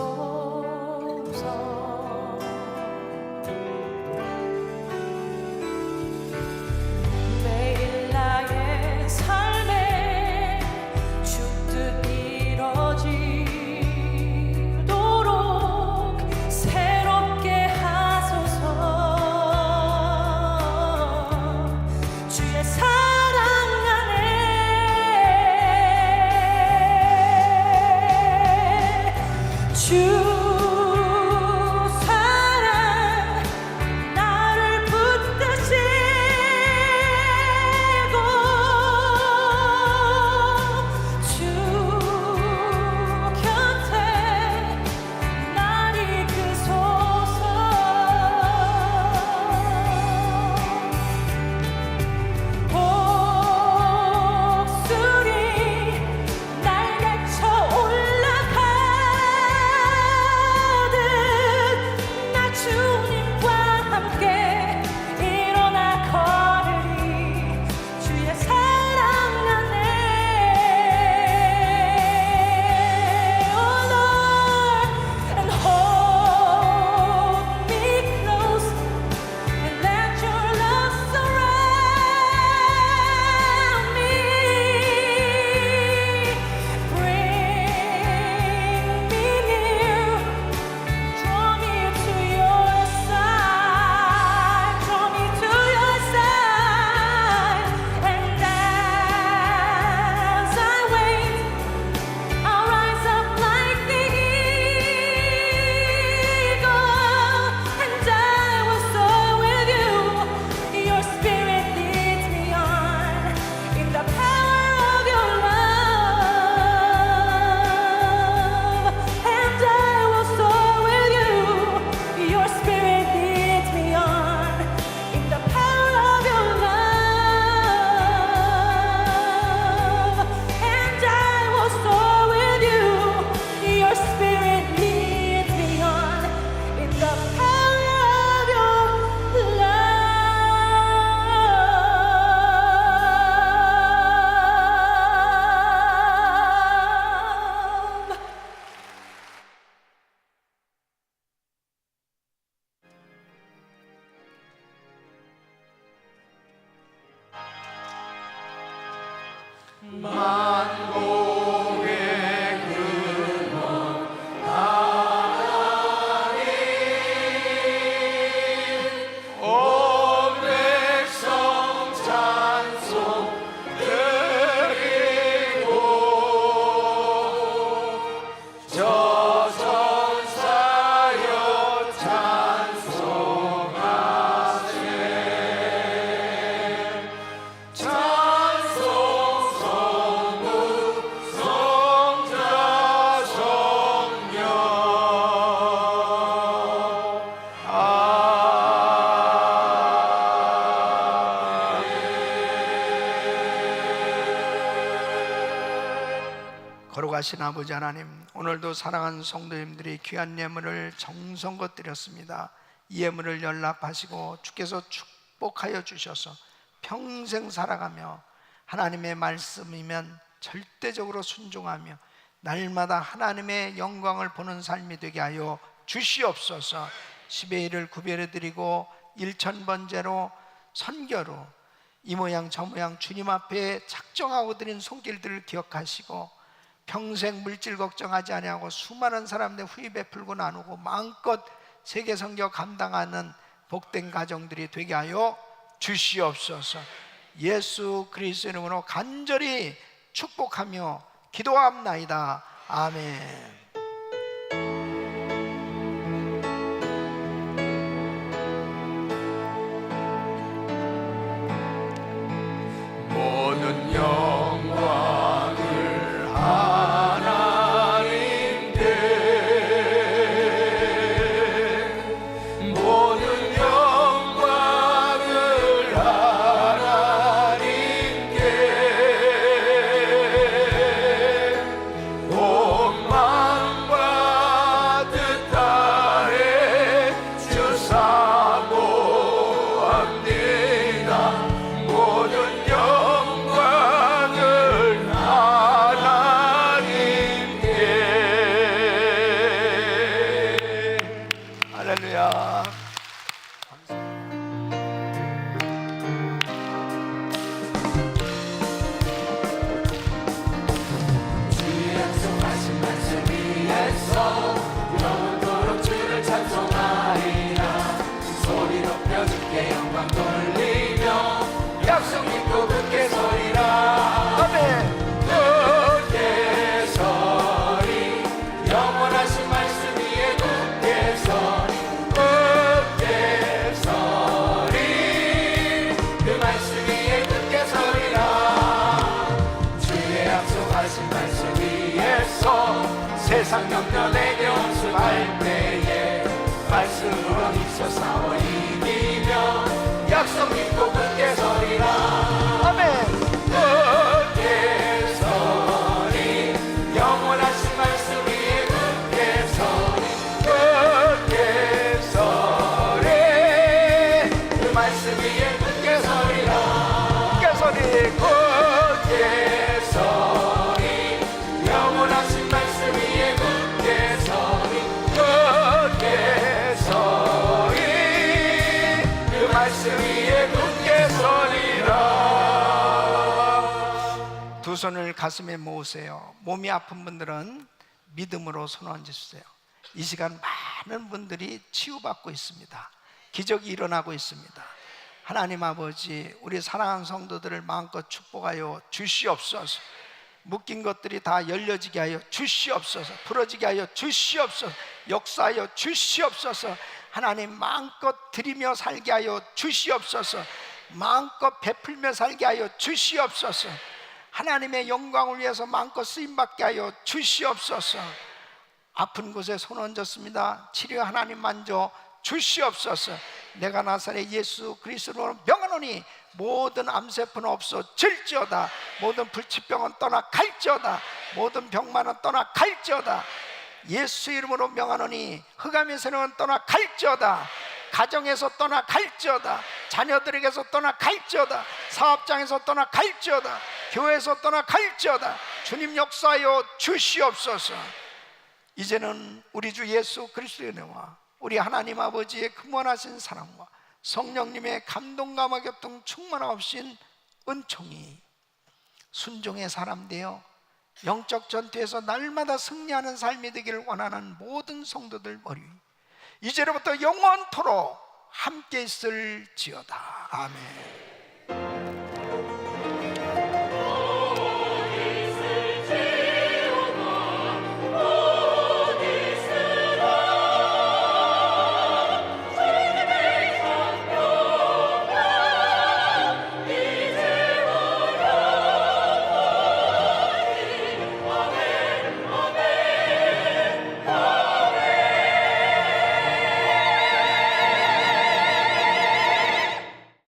매일 나의 삶에 주 뜻 이뤄지도록 새롭게 하소서. 주의 사랑 안에 주 사랑 나를 붙드시고 주 곁에 날 이끄소서. 복술이 날개쳐 올라가듯 나 주님과 함께 일어나 걸으리. 주의 사랑 안에 Oh Lord, and hold me close and let your love surround me. Bring me near, draw me to your side, draw me to your side. And as I wait, I'll rise up like the eagle, and I will soar with you. Your spirit leads me on in the power of your love, and I will soar with you. Your spirit leads me on in the power of your love, and I will soar with you. Your spirit leads me on in the power of your love. 거룩하신 아버지 하나님, 오늘도 사랑하는 성도님들이 귀한 예물을 정성껏 드렸습니다. 예물을 연락하시고 주께서 축복하여 주셔서 평생 살아가며 하나님의 말씀이면 절대적으로 순종하며 날마다 하나님의 영광을 보는 삶이 되게 하여 주시옵소서. 10의 1을 구별해 드리고 1000번제로 선교로 이 모양 저 모양 주님 앞에 작정하고 드린 손길들을 기억하시고 평생 물질 걱정하지 아니하고 수많은 사람들 후이 베풀고 나누고 마음껏 세계 선교 감당하는 복된 가정들이 되게 하여 주시옵소서. 예수 그리스도 이름으로 간절히 축복하며 기도합나이다. 아멘. 모든 영광을 하나님께, 모든 영광을 하나님께, 온 마음과 뜻 다해 주사모합니다. 모든 영광을 하나님께. 할렐루야. 약속 믿고 굳게 서리라. 아멘. 굳게 서리, 영원하신 말씀 위에 굳게 서리, 굳게 서리, 그 말씀 위에 굳게 서리라. 주의 약속하신 말씀 위에서 세상 염려 내게 온수할 때에 말씀으로 있어 싸워 이기며 약속 믿고 굳게 서리라. 아멘. 굳게 서리, 영원하신 말씀 위에 굳게 서리, 굳게 서리, 그 말씀 위에 굳게 서리라. 굳게 서리. 굳게 서리, 영원하신 말씀 위에 굳게 서리, 굳게 서리, 그 말씀 위에 굳게 서리라. 두 손을 가슴에 모으세요. 몸이 아픈 분들은 믿음으로 손 얹으세요. 이 시간 많은 분들이 치유받고 있습니다. 기적이 일어나고 있습니다. 하나님 아버지, 우리 사랑하는 성도들을 마음껏 축복하여 주시옵소서. 묶인 것들이 다 열려지게 하여 주시옵소서. 풀어지게 하여 주시옵소서. 역사하여 주시옵소서. 하나님 마음껏 드리며 살게 하여 주시옵소서. 마음껏 베풀며 살게 하여 주시옵소서. 하나님의 영광을 위해서 마음껏 쓰임받게 하여 주시옵소서. 아픈 곳에 손 얹었습니다. 치료 하나님 만져 주시옵소서. 내가 나사렛 예수 그리스도로 명하노니 모든 암세포는 없어질지어다. 모든 불치병은 떠나갈지어다. 모든 병만은 떠나갈지어다. 예수 이름으로 명하노니 흑암의 세력은 떠나갈지어다. 가정에서 떠나갈지어다. 자녀들에게서 떠나갈지어다. 사업장에서 떠나갈지어다. 교회에서 떠나갈지어다. 주님 역사하여 주시옵소서. 이제는 우리 주 예수 그리스도의 은혜와 우리 하나님 아버지의 근원하신 사랑과 성령님의 감동감화 교통 충만하신 은총이 순종의 사람 되어 영적 전투에서 날마다 승리하는 삶이 되기를 원하는 모든 성도들 머리 위 이제로부터 영원토록 함께 있을지어다. 아멘.